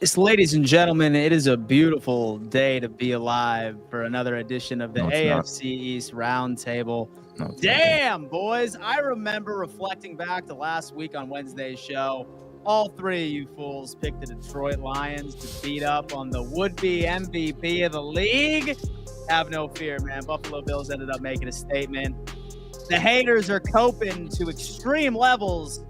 Yes, ladies and gentlemen, it is a beautiful day to be alive for another edition of the AFC East Roundtable. Damn, boys. I remember reflecting back to last week on Wednesday's show. All three of you fools picked the Detroit Lions to beat up on the would-be MVP of the league. Have no fear, man. Buffalo Bills ended up making a statement. The haters are coping to extreme levels.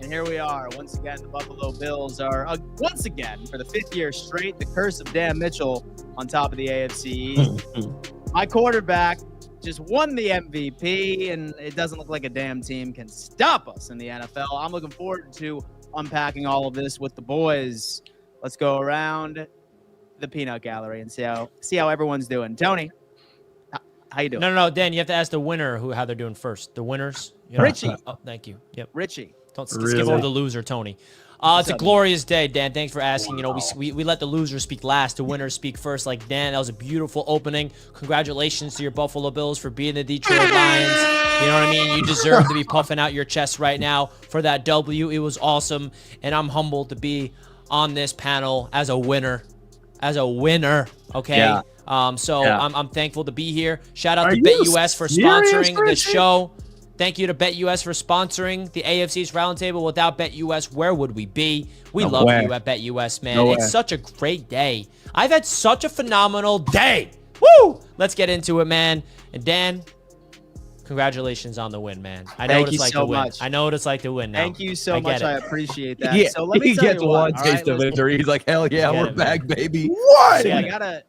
And here we are. Once again, the Buffalo Bills are, once again, for the fifth year straight, the curse of Dan Mitchell on top of the AFC East. My quarterback just won the MVP, and it doesn't look like a damn team can stop us in the NFL. I'm looking forward to unpacking all of this with the boys. Let's go around the peanut gallery and see how everyone's doing. Tony, how you doing? No, Dan, you have to ask the winner how they're doing first. The winners. Richie. Oh, thank you. Yep. Richie. Don't skip over the loser, Tony. It's a glorious day, Dan. Thanks for asking. You know, we let the losers speak last, the winners speak first. Like Dan, that was a beautiful opening. Congratulations to your Buffalo Bills for beating the Detroit Lions. You know what I mean? You deserve to be puffing out your chest right now for that W. It was awesome, and I'm humbled to be on this panel as a winner. Okay. Yeah. I'm thankful to be here. Shout out to BetUS for sponsoring this show. Thank you to BetUS for sponsoring the AFC's Roundtable. Without BetUS, where would we be? We love you at BetUS, man. It's such a great day. I've had such a phenomenal day. Woo! Let's get into it, man. And Dan, congratulations on the win, man. I know what it's like to win. I know what it's like to win now. Thank you so much. I appreciate that. Yeah, so let me he tell gets you one what, taste of victory. He's like, hell yeah, we're back, baby. What?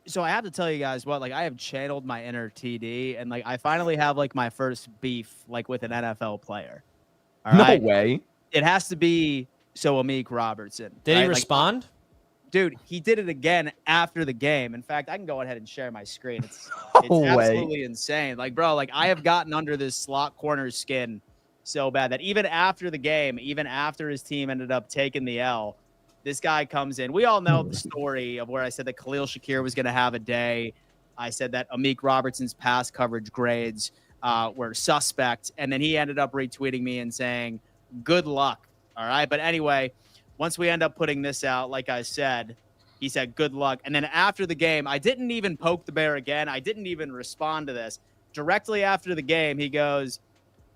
So I have to tell you guys what, like, I have channeled my inner TD, and like I finally have like my first beef like with an NFL player. All right? No way. It has to be Amik Robertson. Did he respond? Dude, he did it again after the game. In fact, I can go ahead and share my screen. It's absolutely insane. Like, bro, like I have gotten under this slot corner skin so bad that even after the game, even after his team ended up taking the L, this guy comes in. We all know the story of where I said that Khalil Shakir was going to have a day. I said that Amik Robertson's pass coverage grades were suspect. And then he ended up retweeting me and saying, good luck. All right. But anyway, once we end up putting this out, like I said, he said, good luck. And then after the game, I didn't even poke the bear again. I didn't even respond to this. Directly after the game, he goes,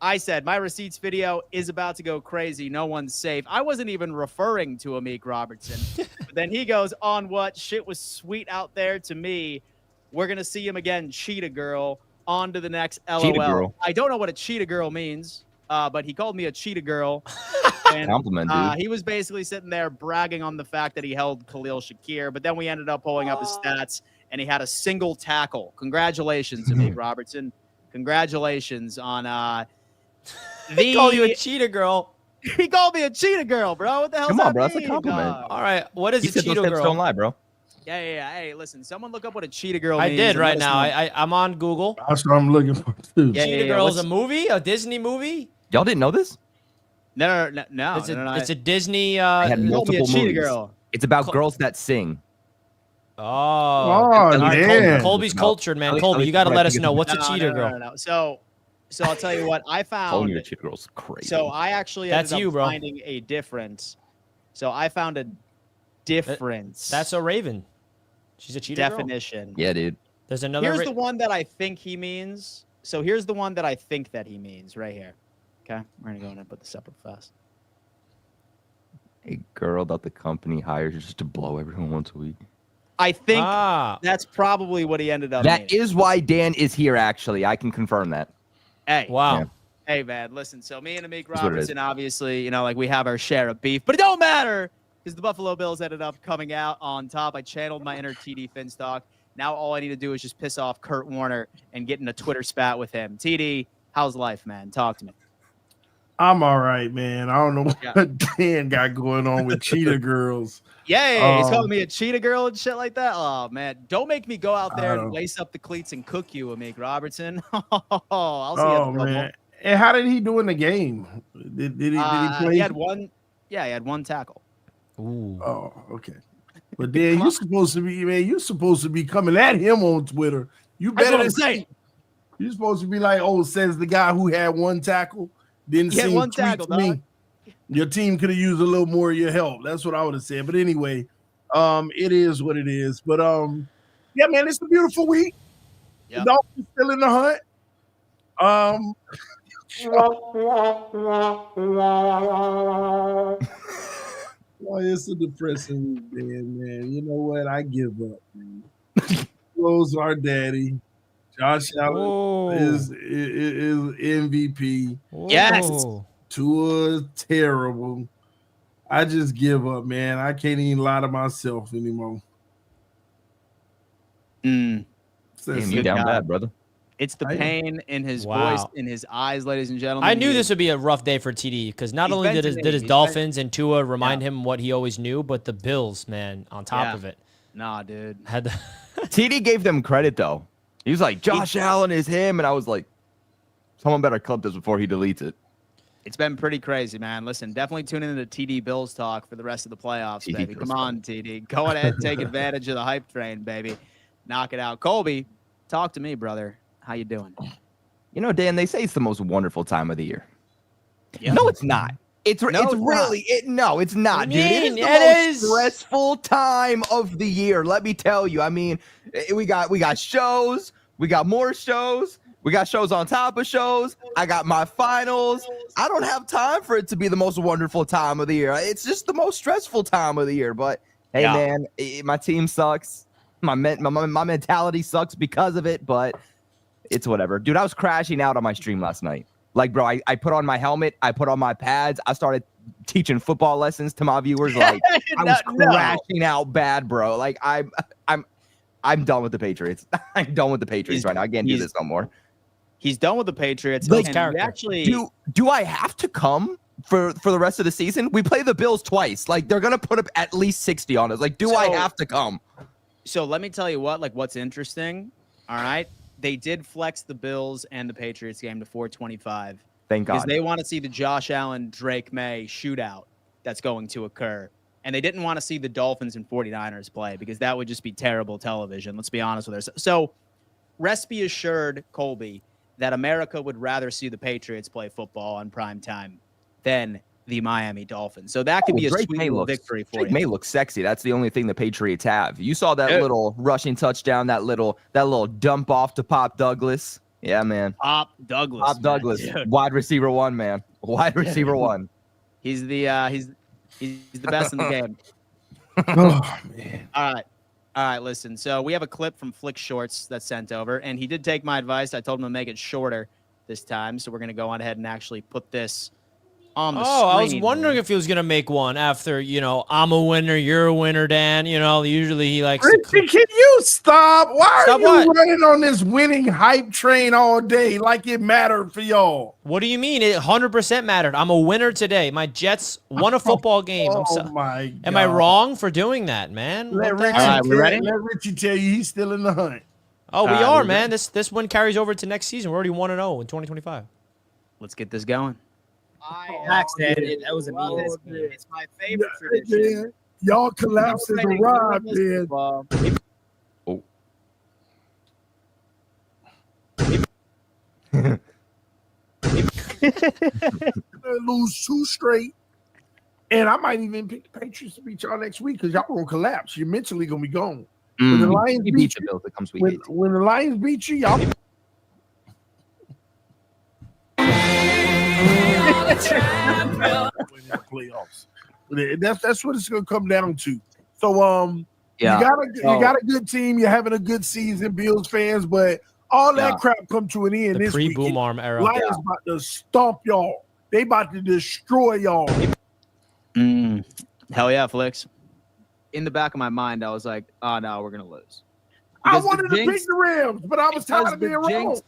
I said, my receipts video is about to go crazy. No one's safe. I wasn't even referring to Amik Robertson. But then he goes, on what? Shit was sweet out there to me. We're going to see him again. Cheetah girl. On to the next LOL. Cheetah girl. I don't know what a cheetah girl means, but he called me a cheetah girl. And, compliment, dude. He was basically sitting there bragging on the fact that he held Khalil Shakir. But then we ended up pulling up his stats, and he had a single tackle. Congratulations, Amik Robertson. Congratulations on he called you a cheetah girl. He called me a cheetah girl, bro. What the hell? Come on, bro. Mean? That's a compliment. All right. What is a cheetah girl? Don't lie, bro. Yeah. Hey, listen. Someone look up what a cheetah girl means. I did right now. I'm on Google. That's what I'm looking for, too. Cheetah girl is a movie? A Disney movie? Y'all didn't know this? No. It's a Disney. I had multiple cheetah movies. Girl. It's about girls that sing. Oh, man. Colby's cultured, man. Colby, you got to let us know. What's a cheetah girl? No. So I'll tell you what I found. Calling you a cheetah girl's crazy. So I actually ended up finding a difference. So I found a difference. That's a raven. She's a cheetah definition. Yeah, dude. There's another. Here's the one that I think he means. So here's the one that I think that he means right here. Okay, we're gonna go in and put this up real fast. A girl that the company hires just to blow everyone once a week. I think that's probably what he ended up. That is why Dan is here. Actually, I can confirm that. Hey, wow. Yeah. Hey, man, listen. So me and Amik Robertson, obviously, you know, like we have our share of beef, but it don't matter because the Buffalo Bills ended up coming out on top. I channeled my inner TD Finstock. Now all I need to do is just piss off Kurt Warner and get in a Twitter spat with him. TD, how's life, man? Talk to me. I'm all right, man. I don't know what Dan got going on with cheetah girls. Yeah, he's calling me a cheetah girl and shit like that. Oh, man. Don't make me go out there and lace up the cleats and cook you, Amik Robertson. I'll see you at the man. And how did he do in the game? Did he play? He had one. Yeah, he had one tackle. Ooh. Oh, okay. But then you're supposed to be, man. You're supposed to be coming at him on Twitter. You better than say. You're supposed to be like, oh, says the guy who had one tackle. Didn't see one tackle, me. Your team could have used a little more of your help. That's what I would have said. But anyway, it is what it is. But yeah, man, it's a beautiful week. Yep. The Dolphins still in the hunt. Well, it's a depressing week, man. You know what? I give up, man. Close our daddy. Josh Allen is MVP. Yes. Tua terrible. I just give up, man. I can't even lie to myself anymore. Damn, you down bad, brother. It's the pain in his voice, in his eyes, ladies and gentlemen. I knew this would be a rough day for TD because not only did his Dolphins and Tua remind him what he always knew, but the Bills, man, on top of it. Nah, dude. TD gave them credit, though. He was like, Josh Allen is him. And I was like, someone better clip this before he deletes it. It's been pretty crazy, man. Listen, definitely tune into TD Bills talk for the rest of the playoffs, baby. Come on, TD. Go ahead and take advantage of the hype train, baby. Knock it out. Colby, talk to me, brother. How you doing? You know, Dan, they say it's the most wonderful time of the year. Yep. No, it's not. It's really not, dude. It is the most stressful time of the year. Let me tell you. I mean, we got shows, we got more shows, we got shows on top of shows. I got my finals. I don't have time for it to be the most wonderful time of the year. It's just the most stressful time of the year. But hey, man, my team sucks. My mentality sucks because of it. But it's whatever, dude. I was crashing out on my stream last night. Like, bro, I put on my helmet, I put on my pads, I started teaching football lessons to my viewers. Like, I was crashing out bad, bro. Like, I'm done with the Patriots. I'm done with the Patriots right now. I can't do this no more. He's done with the Patriots. Like, actually, do I have to come for the rest of the season? We play the Bills twice. Like, they're gonna put up at least 60 on us. Like, do I have to come? So let me tell you what. Like, what's interesting? All right. They did flex the Bills and the Patriots game to 425. Thank God. Because they want to see the Josh Allen, Drake May shootout that's going to occur. And they didn't want to see the Dolphins and 49ers play because that would just be terrible television. Let's be honest with ourselves. So rest be assured, Colby, that America would rather see the Patriots play football on prime time than the Miami Dolphins. So that could be a sweet little victory for you. Drake May looks sexy. That's the only thing the Patriots have. You saw that little rushing touchdown, that little dump off to Pop Douglas. Yeah, man. Pop Douglas. Wide receiver one, man. Wide receiver one. He's the best in the game. Oh, man. All right, listen. So we have a clip from Flick Shorts that's sent over, and he did take my advice. I told him to make it shorter this time, so we're going to go on ahead and actually put this on the screen. I was wondering if he was going to make one after, I'm a winner, you're a winner, Dan. Usually he likes Richie, can you stop? Why are you running on this winning hype train all day like it mattered for y'all? What do you mean? It 100% mattered. I'm a winner today. My Jets won a football game. My God. Am I wrong for doing that, man? Let Richie tell you he's still in the hunt. Oh, we are, man. This win carries over to next season. We're already 1-0 in 2025. Let's get this going. That was a mean. It's my favorite tradition. Man. Y'all collapse as a ride, man. Lose 2 straight, and I might even pick the Patriots to beat y'all next week because y'all gonna collapse. You're mentally gonna be gone. When the Lions beat you, Bills, it comes when the Lions beat you, y'all. Playoffs. That's what it's gonna come down to. So you got a good team. You're having a good season, Bills fans, but all that crap come to an end. The this week. Pre-boom arm era. Lions about to stomp y'all. They about to destroy y'all. Hell yeah, Flicks. In the back of my mind, I was like, oh no, we're gonna lose. Because I wanted to pick the Rams, but I was tired of being wrong.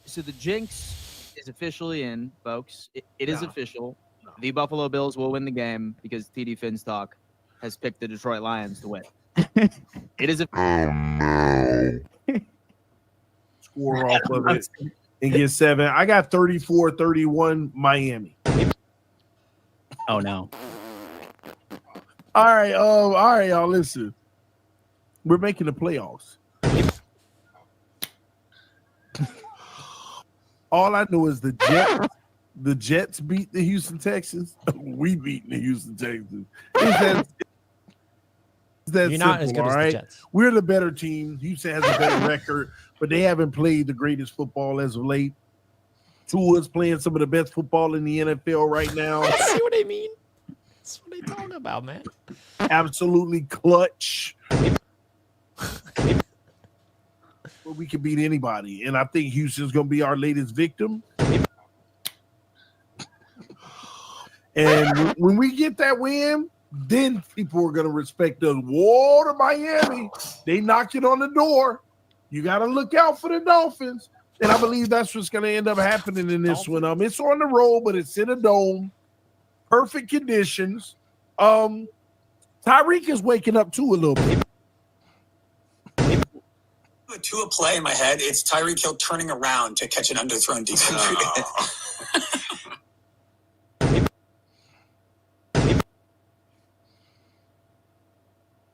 So the jinx is officially in, folks. It is official. No. The Buffalo Bills will win the game because TD Finstock has picked the Detroit Lions to win. It is score off of it and get 7. I got 34-31 Miami. Oh no. All right, y'all. Listen, we're making the playoffs. All I know is the the Jets beat the Houston Texans. We beat the Houston Texans. It's that You're simple, not as good as the Jets. We're the better team. Houston has a better record, but they haven't played the greatest football as of late. Tua's playing some of the best football in the NFL right now. See what I mean? That's what they talking about, man. Absolutely clutch. But we can beat anybody, and I think Houston's going to be our latest victim. And when we get that win, then people are going to respect us. Whoa, to Miami. They knocked it on the door. You got to look out for the Dolphins. And I believe that's what's going to end up happening in this one. It's on the road, but it's in a dome. Perfect conditions. Tyreek is waking up too a little bit. To a play in my head, it's Tyreek Hill turning around to catch an underthrown defense.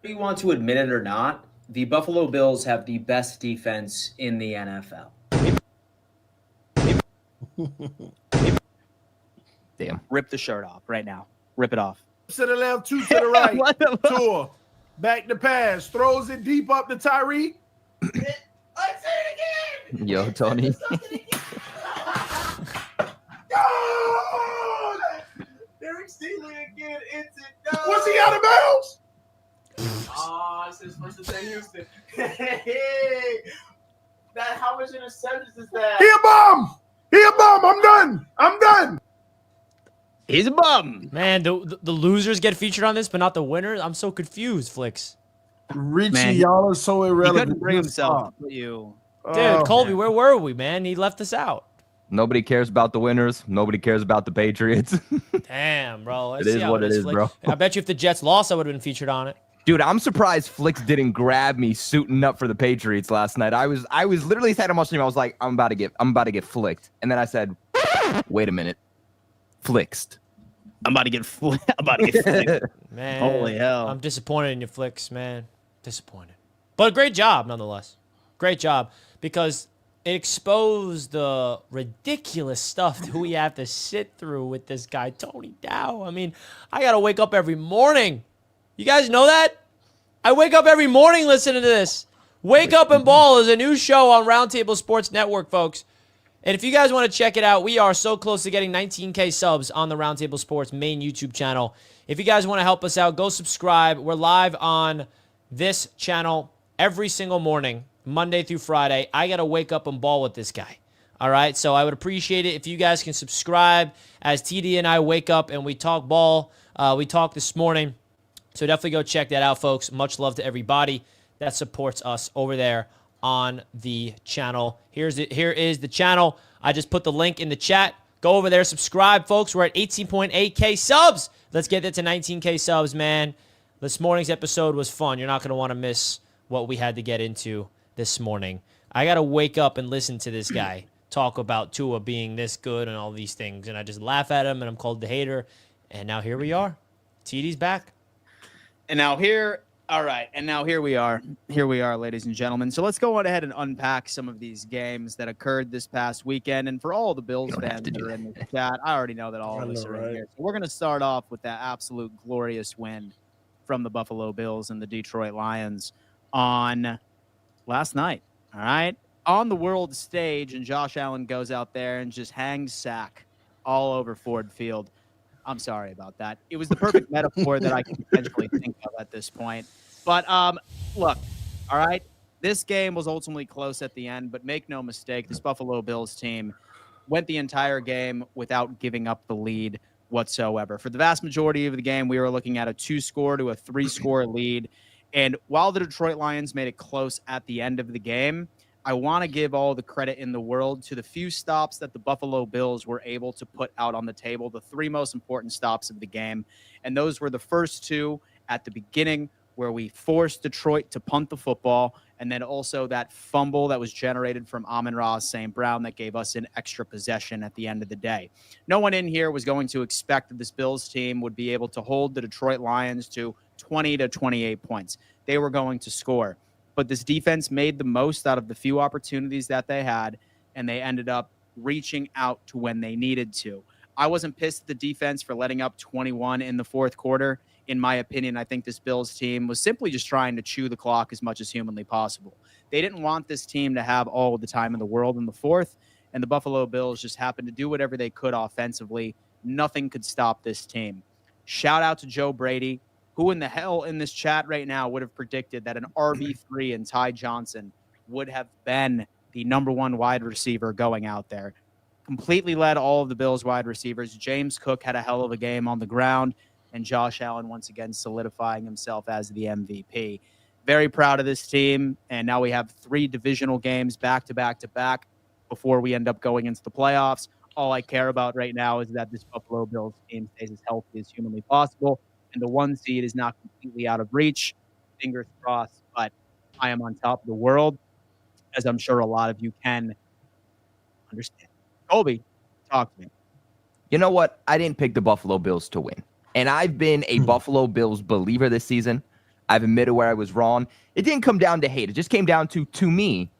Whether you want to admit it or not, the Buffalo Bills have the best defense in the NFL. Damn. Rip the shirt off right now. Rip it off. To the left, two to the right. Tua, back to pass, throws it deep up to Tyreek. I say it again. Yo, Tony. Derek Stingley again. It's it. Was he out of bounds? It's his first to Houston. How much interceptions is that? He a bum. I'm done. He's a bum. Man, the losers get featured on this, but not the winners. I'm so confused, Flicks. Richie, Man, y'all are so He irrelevant. couldn't bring himself to put you. Dude, Colby, where were we, man? He left us out. Nobody cares about the winners. Nobody cares about the Patriots. Damn, bro. Let's It see is how what it is, Flick. bro. I bet you if the Jets lost, I would have been featured on it. Dude, I'm surprised Flicks didn't grab me suiting up for the Patriots last night. I was literally saying to my stream, I was like, I'm about to get flicked. And then I said, wait a minute. Flixed. I'm about to get flipped. Man, Holy hell. I'm disappointed in your Flicks, man. Disappointed. But great job, nonetheless. Great job. Because it exposed the ridiculous stuff that we have to sit through with this guy, Tony Dow. I mean, I got to wake up every morning. You guys know that? I wake up every morning listening to this. Wake Up and Ball is a new show on Roundtable Sports Network, folks. And if you guys want to check it out, we are so close to getting 19K subs on the Roundtable Sports main YouTube channel. If you guys want to help us out, go subscribe. We're live on this channel every single morning, Monday through Friday. I got to wake up and ball with this guy. All right, so I would appreciate it if you guys can subscribe as TD and I wake up and we talk ball. We talked this morning. So definitely go check that out, folks. Much love to everybody that supports us over there on the channel. Here is the channel. I just put the link in the chat. Go over there, subscribe, folks. We're at 18.8K subs. Let's get it to 19K subs, man. This morning's episode was fun. You're not going to want to miss what we had to get into this morning. I got to wake up and listen to this guy talk about Tua being this good and all these things, and I just laugh at him, and I'm called the hater. And now here we are. TD's back. And now here we are. Here we are, ladies and gentlemen. So let's go on ahead and unpack some of these games that occurred this past weekend. And for all the Bills fans that are in the chat, I already know that all of us are in here. So we're going to start off with that absolute glorious win from the Buffalo Bills and the Detroit Lions on last night. All right. On the world stage, and Josh Allen goes out there and just hangs sack all over Ford Field. I'm sorry about that. It was the perfect metaphor that I could potentially think of at this point. But look, all right, this game was ultimately close at the end, but make no mistake, this Buffalo Bills team went the entire game without giving up the lead whatsoever. For the vast majority of the game, we were looking at a 2-score to a 3-score lead. And while the Detroit Lions made it close at the end of the game, I want to give all the credit in the world to the few stops that the Buffalo Bills were able to put out on the table, the 3 most important stops of the game. And those were the first 2 at the beginning, where we forced Detroit to punt the football, and then also that fumble that was generated from Amon-Ra St. Brown that gave us an extra possession at the end of the day. No one in here was going to expect that this Bills team would be able to hold the Detroit Lions to 20 to 28 points. They were going to score. But this defense made the most out of the few opportunities that they had, and they ended up reaching out to when they needed to. I wasn't pissed at the defense for letting up 21 in the fourth quarter. In my opinion, I think this Bills team was simply just trying to chew the clock as much as humanly possible. They didn't want this team to have all of the time in the world in the fourth, and the Buffalo Bills just happened to do whatever they could offensively. Nothing could stop this team. Shout out to Joe Brady. Who in the hell in this chat right now would have predicted that an RB3 and Ty Johnson would have been the number one wide receiver going out there? Completely led all of the Bills wide receivers. James Cook had a hell of a game on the ground, and Josh Allen once again solidifying himself as the MVP. Very proud of this team, and now we have 3 divisional games back to back to back before we end up going into the playoffs. All I care about right now is that this Buffalo Bills team stays as healthy as humanly possible, and the 1 seed is not completely out of reach. Fingers crossed, but I am on top of the world, as I'm sure a lot of you can understand. Colby, talk to me. You know what? I didn't pick the Buffalo Bills to win. And I've been a Buffalo Bills believer this season. I've admitted where I was wrong. It didn't come down to hate. It just came down to me,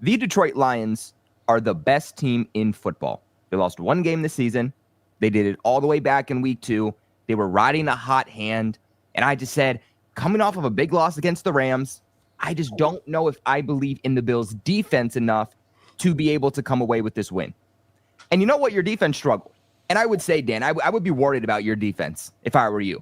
the Detroit Lions are the best team in football. They lost 1 game this season. They did it all the way back in week 2. They were riding a hot hand. And I just said, coming off of a big loss against the Rams, I just don't know if I believe in the Bills' defense enough to be able to come away with this win. And you know what? Your defense struggled. And I would say, Dan, I would be worried about your defense if I were you.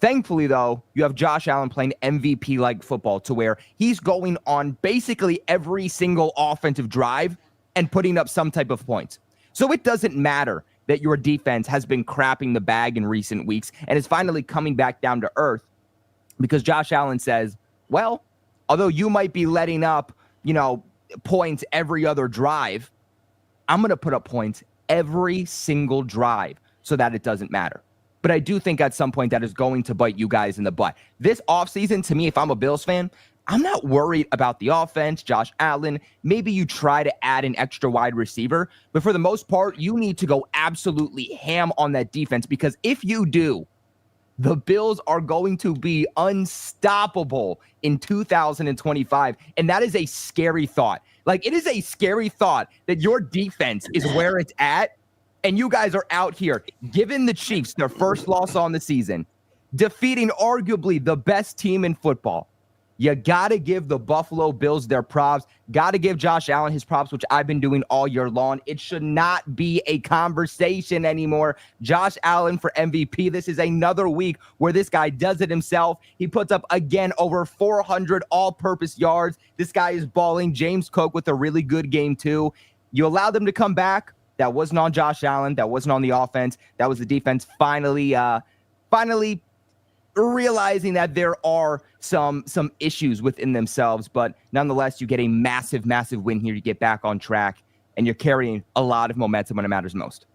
Thankfully, though, you have Josh Allen playing MVP-like football to where he's going on basically every single offensive drive and putting up some type of points. So it doesn't matter that your defense has been crapping the bag in recent weeks and is finally coming back down to earth because Josh Allen says, well, although you might be letting up, points every other drive, I'm going to put up points every single drive so that it doesn't matter. But I do think at some point that is going to bite you guys in the butt. This offseason, to me, if I'm a Bills fan, I'm not worried about the offense, Josh Allen. Maybe you try to add an extra wide receiver, but for the most part, you need to go absolutely ham on that defense because if you do, the Bills are going to be unstoppable in 2025, and that is a scary thought. Like, it is a scary thought that your defense is where it's at, and you guys are out here giving the Chiefs their first loss on the season, defeating arguably the best team in football. You got to give the Buffalo Bills their props. Got to give Josh Allen his props, which I've been doing all year long. It should not be a conversation anymore. Josh Allen for MVP. This is another week where this guy does it himself. He puts up, again, over 400 all-purpose yards. This guy is balling. James Cook with a really good game, too. You allowed them to come back. That wasn't on Josh Allen. That wasn't on the offense. That was the defense finally realizing that there are some issues within themselves, but nonetheless, you get a massive, massive win here. You get back on track, and you're carrying a lot of momentum when it matters most.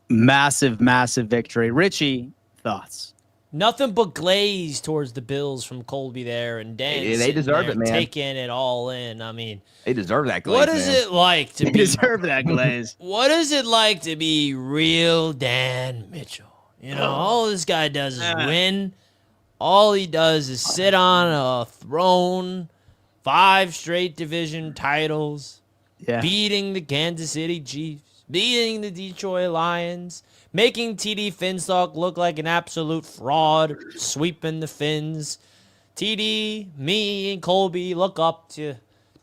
Massive, massive victory. Richie, thoughts? Nothing but glaze towards the Bills from Colby there, and Dan. They deserve it, man. Taking it all in. I mean, they deserve that glaze. What is it like to be? Deserve that glaze. What is it like to be real Dan Mitchell? All this guy does is win. All he does is sit on a throne, 5 straight division titles, beating the Kansas City Chiefs, beating the Detroit Lions, making TD Finstock look like an absolute fraud, sweeping the Fins. TD, me, and Colby look up to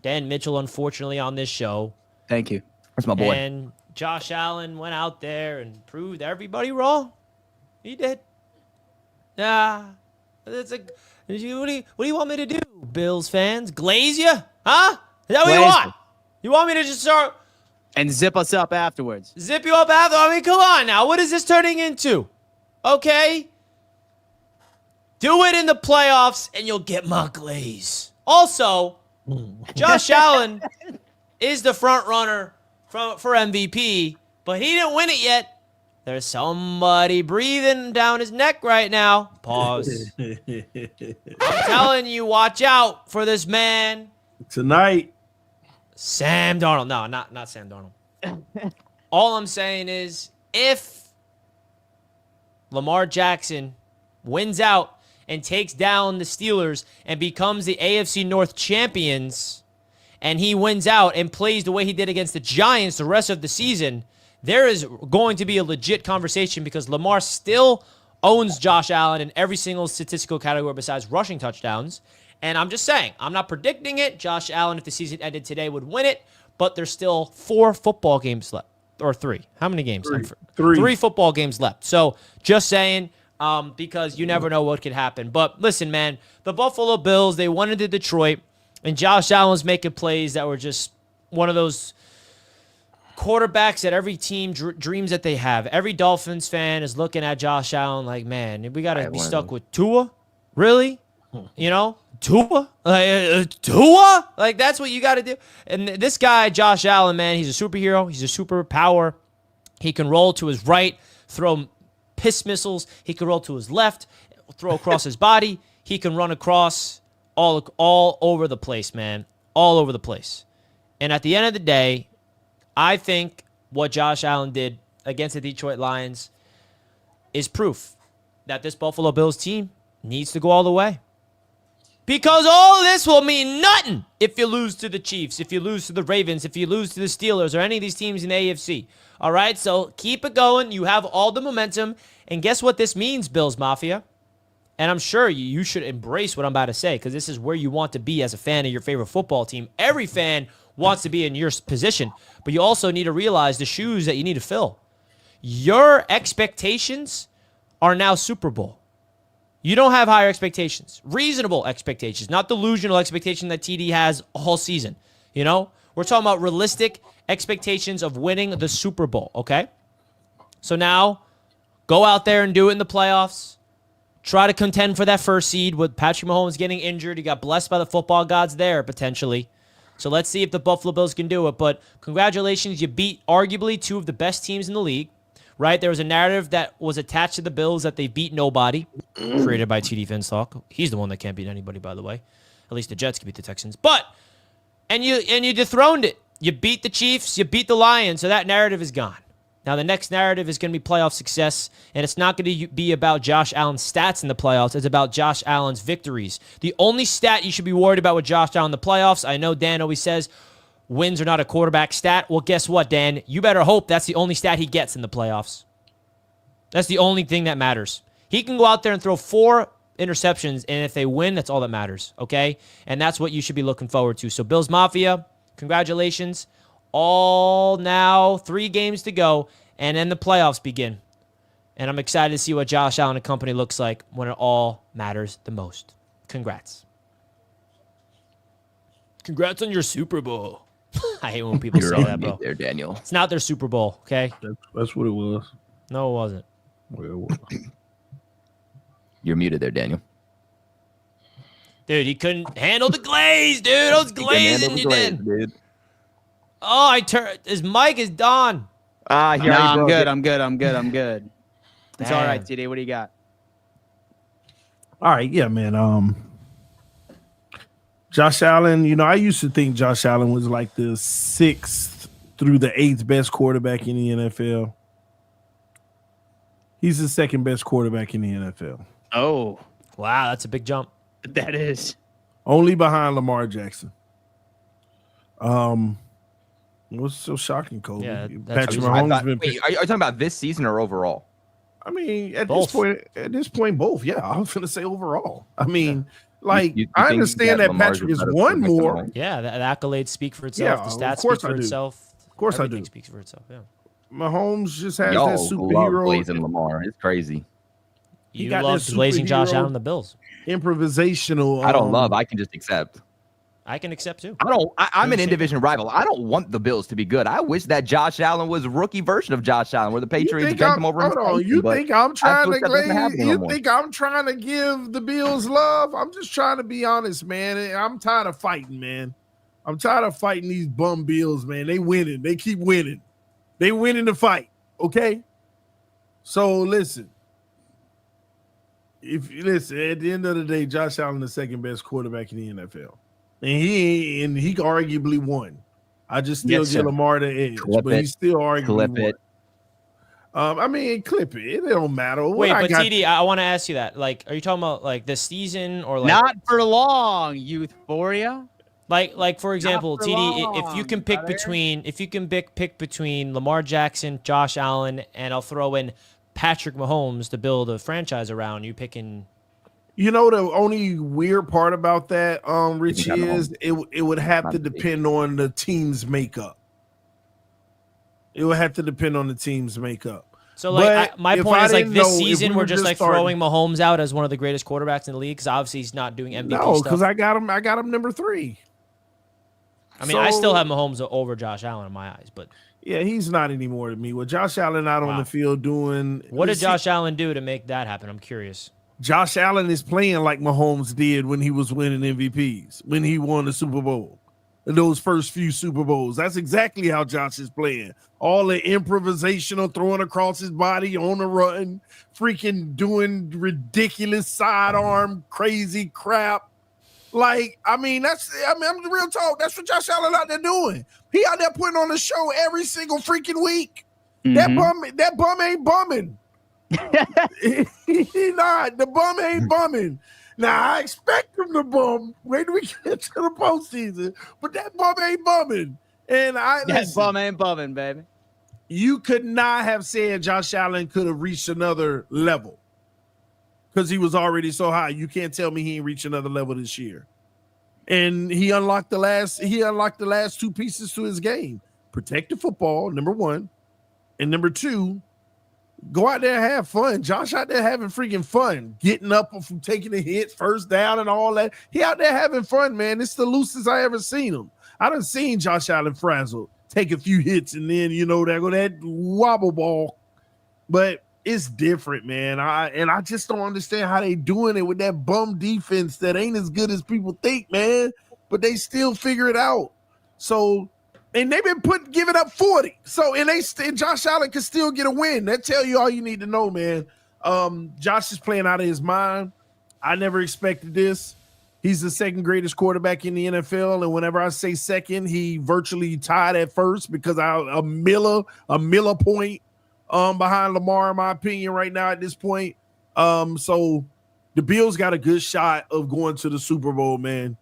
Dan Mitchell, unfortunately, on this show. Thank you. That's my boy. And Josh Allen went out there and proved everybody wrong. He did. It's like, what do you want me to do, Bills fans? Glaze you? Huh? Is that what you want? You want me to just start and zip us up afterwards? Zip you up after? I mean, come on now. What is this turning into? Okay? Do it in the playoffs, and you'll get my glaze. Also, Josh Allen is the front runner for MVP, but he didn't win it yet. There's somebody breathing down his neck right now. Pause. I'm telling you, watch out for this man. Tonight. Sam Darnold. No, not Sam Darnold. All I'm saying is, if Lamar Jackson wins out and takes down the Steelers and becomes the AFC North champions, and he wins out and plays the way he did against the Giants the rest of the season, there is going to be a legit conversation because Lamar still owns Josh Allen in every single statistical category besides rushing touchdowns. And I'm just saying, I'm not predicting it. Josh Allen, if the season ended today, would win it. But there's still 4 football games left. Or 3. How many games? 3 football games left. So just saying, because you never know what could happen. But listen, man, the Buffalo Bills, they went into Detroit, and Josh Allen was making plays that were just one of those quarterbacks that every team dreams that they have. Every Dolphins fan is looking at Josh Allen like, man, we got to be stuck with Tua? Really? You know? Tua? Tua? Like, that's what you got to do. And this guy, Josh Allen, man, he's a superhero. He's a superpower. He can roll to his right, throw piss missiles. He can roll to his left, throw across his body. He can run across all over the place, man. All over the place. And at the end of the day, I think what Josh Allen did against the Detroit Lions is proof that this Buffalo Bills team needs to go all the way. Because all this will mean nothing if you lose to the Chiefs, if you lose to the Ravens, if you lose to the Steelers, or any of these teams in the AFC. All right, so keep it going. You have all the momentum. And guess what this means, Bills Mafia? And I'm sure you should embrace what I'm about to say because this is where you want to be as a fan of your favorite football team. Every fan wants to be in your position, but you also need to realize the shoes that you need to fill. Your expectations are now Super Bowl. You don't have higher expectations. Reasonable expectations, not delusional expectation that TD has all season. You know? We're talking about realistic expectations of winning the Super Bowl, okay? So now, go out there and do it in the playoffs. Try to contend for that first seed with Patrick Mahomes getting injured. He got blessed by the football gods there, potentially. So let's see if the Buffalo Bills can do it. But congratulations, you beat arguably 2 of the best teams in the league. Right? There was a narrative that was attached to the Bills that they beat nobody, created by TD Finstock. He's the one that can't beat anybody, by the way. At least the Jets can beat the Texans. And you dethroned it. You beat the Chiefs, you beat the Lions, so that narrative is gone. Now the next narrative is going to be playoff success, and it's not going to be about Josh Allen's stats in the playoffs. It's about Josh Allen's victories. The only stat you should be worried about with Josh Allen in the playoffs, I know Dan always says, wins are not a quarterback stat. Well, guess what, Dan? You better hope that's the only stat he gets in the playoffs. That's the only thing that matters. He can go out there and throw 4 interceptions, and if they win, that's all that matters, okay? And that's what you should be looking forward to. So, Bills Mafia, congratulations. All now 3 games to go, and then the playoffs begin. And I'm excited to see what Josh Allen and company looks like when it all matters the most. Congrats. Congrats on your Super Bowl. I hate when people say that, bro. There, Daniel. It's not their Super Bowl, okay? That's what it was. No, it wasn't. Well, it was. You're muted there, Daniel. Dude, he couldn't handle the glaze, dude. I was glazing you, dude. Oh, his mic is done. I'm good. I'm good. It's all right, TD. What do you got? All right, yeah, man. Josh Allen, I used to think Josh Allen was like the 6th through the 8th best quarterback in the NFL. He's the 2nd best quarterback in the NFL. Oh, wow, that's a big jump. That is. Only behind Lamar Jackson. What's so shocking, Kobe? Yeah, Patrick Mahomes. Wait, are you talking about this season or overall? I mean, at both. this point, both. Yeah, I was going to say overall. I mean, you I understand that Patrick has won more. Yeah, the accolades speak for itself. The stats speak for itself. Of course I do. Everything speaks for itself, yeah. Mahomes just has Y'all that superhero. love blazing Lamar. It's crazy. You love blazing Josh Allen the Bills. Improvisational. I don't love. I can just accept. I can accept too. I'm an in-division rival. I don't want the Bills to be good. I wish that Josh Allen was a rookie version of Josh Allen, where the Patriots beat him over. You think I'm trying to glaze? You think I'm trying to give the Bills love? I'm just trying to be honest, man. I'm tired of fighting, man. I'm tired of fighting these bum Bills, man. They winning. They keep winning. They winning the fight. Okay. So listen. At the end of the day, Josh Allen is the 2nd best quarterback in the NFL. And he arguably won. I just still give Lamar the edge, but he still arguably won. I mean, clip it. It don't matter. Wait, but TD, I want to ask you that. Like, are you talking about like this season or like not for long, Euphoria? Like for example, for TD, if you long, can pick brother. between Lamar Jackson, Josh Allen, and I'll throw in Patrick Mahomes to build a franchise around, you picking. You know, the only weird part about that, Rich, got is it would have to depend on the team's makeup. It would have to depend on the team's makeup. So, like, But my if point I is, like, didn't this know- if season, we we're were just, like, starting- throwing Mahomes out as one of the greatest quarterbacks in the league because obviously he's not doing MVP No, stuff. because I got him number 3. I mean, I So- still have Mahomes over Josh Allen in my eyes, but Yeah, he's not anymore to me. With Josh Allen out on Wow. the field doing what did see, Josh Allen do to make that happen? I'm curious. Josh Allen is playing like Mahomes did when he was winning MVPs, when he won the Super Bowl. In those first few Super Bowls. That's exactly how Josh is playing. All the improvisational throwing across his body on the run, freaking doing ridiculous sidearm, crazy crap. Like, I'm the real talk. That's what Josh Allen out there doing. He out there putting on a show every single freaking week. That bum ain't bumming. He not. The bum ain't bumming. Now I expect him to bum when we get to the postseason, but that bum ain't bumming. And That bum ain't bumming, baby. You could not have said Josh Allen could have reached another level because he was already so high. You can't tell me he ain't reached another level this year. And he unlocked the last 2 pieces to his game. Protect the football, number 1. And number 2, go out there and have fun. Josh out there having freaking fun, getting up from taking a hit, first down and all that. He out there having fun, man. It's the loosest I ever seen him. I done seen Josh Allen frazzled, take a few hits, and then, there go that wobble ball. But it's different, man. I just don't understand how they doing it with that bum defense that ain't as good as people think, man. But they still figure it out. So, and they've been giving up 40. So, and Josh Allen can still get a win. That tell you all you need to know, man. Josh is playing out of his mind. I never expected this. He's the second greatest quarterback in the NFL, and whenever I say second, he virtually tied at first because a Miller point behind Lamar, in my opinion, right now at this point. So the Bills got a good shot of going to the Super Bowl, man.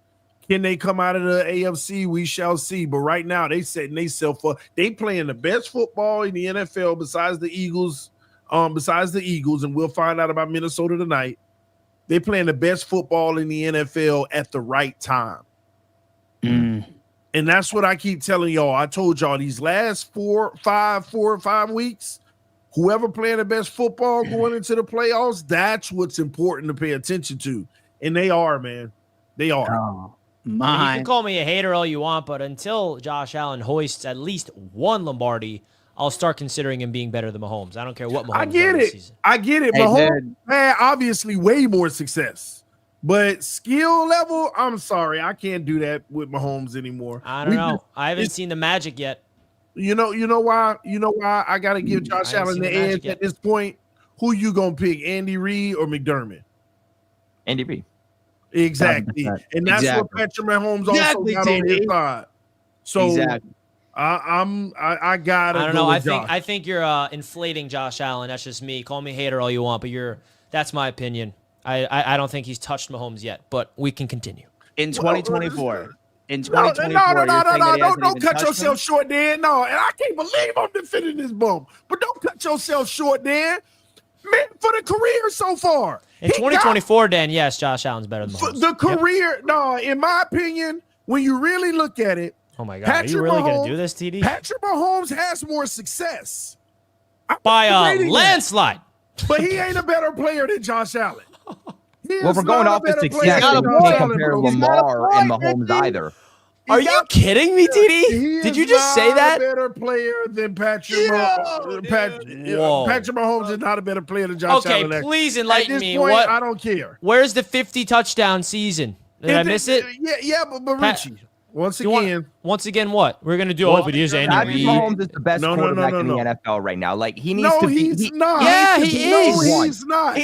Can they come out of the AFC? We shall see. But right now, they setting themselves up. They playing the best football in the NFL besides the Eagles. And we'll find out about Minnesota tonight. They playing the best football in the NFL at the right time. And that's what I keep telling y'all. I told y'all these last 4 or 5 weeks, whoever playing the best football going into the playoffs, that's what's important to pay attention to. And they are, man. They are. Oh, You can call me a hater all you want, but until Josh Allen hoists at least 1 Lombardi, I'll start considering him being better than Mahomes. I don't care what Mahomes I get does this it. season. I get it. Hey, Mahomes had obviously way more success. But skill level, I'm sorry. I can't do that with Mahomes anymore. I don't know. I haven't seen the magic yet. You know why? You know why I gotta give Josh I haven't Allen seen the the magic edge yet. at this point? Who you gonna pick? Andy Reid or McDermott? Andy Reid. Exactly. 100%. And that's what Exactly. Patrick Mahomes also Exactly, got on his TD. side. So Exactly. I gotta I don't go know. with Josh. I think you're inflating Josh Allen. That's just me. Call me a hater all you want, but that's my opinion. I don't think he's touched Mahomes yet, but we can continue. In 2024. In No, 2024, don't cut yourself short, Dan. No, and I can't believe I'm defending this bum. But don't cut yourself short, Dan. Man, for the career so far. In 2024, Dan, yes, Josh Allen's better than Mahomes. The career, no, in my opinion, when you really look at it, Oh my God, are you really going to do this, TD? Patrick Mahomes has more success. By a debating that. landslide. But he ain't a better player than Josh Allen. Well, if we're going off the success, got then a you can't point. compare He's got a Lamar and point, Mahomes Andy. either. Are you kidding me, TD? Did you just say that? Better player than Patrick Mahomes. Whoa. Patrick Mahomes is not a better player than Josh Okay, Allen. please At enlighten this me. point, What? I don't care. Where's the 50 touchdown season? Did I miss it? Yeah, but Pat- Richie, once You want- again, Once again, what? We're going to do, but he's Andy Patrick Reid. Mahomes is the best No, quarterback no, in no. the NFL right now. Like he needs no, to be. he's not. Yeah, needs to he be is. No, one. he's not.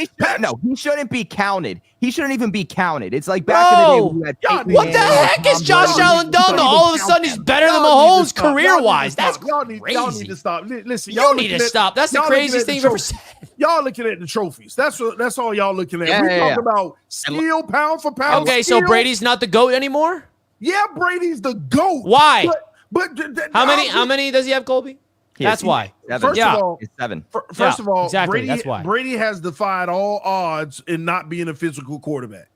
He shouldn't be counted. He shouldn't even be counted. It's like back in the day when you had Peyton What the Manning, heck has Tom Josh Brady. Allen You done? shouldn't All of even a sudden, count he's them. better than Y'all need to Mahomes stop. career-wise. That's Y'all need crazy. to stop. Listen, You need to stop. That's the craziest thing you've ever said. Y'all looking at the trophies. That's all y'all looking at. Yeah, We yeah, talk yeah. about skill, pound for pound. Okay, so skill. Brady's not the GOAT anymore? Yeah, Brady's the GOAT. Why? But how many does he have, Colby? That's why. First of all, it's 7. First of all, exactly. That's why. Brady has defied all odds in not being a physical quarterback.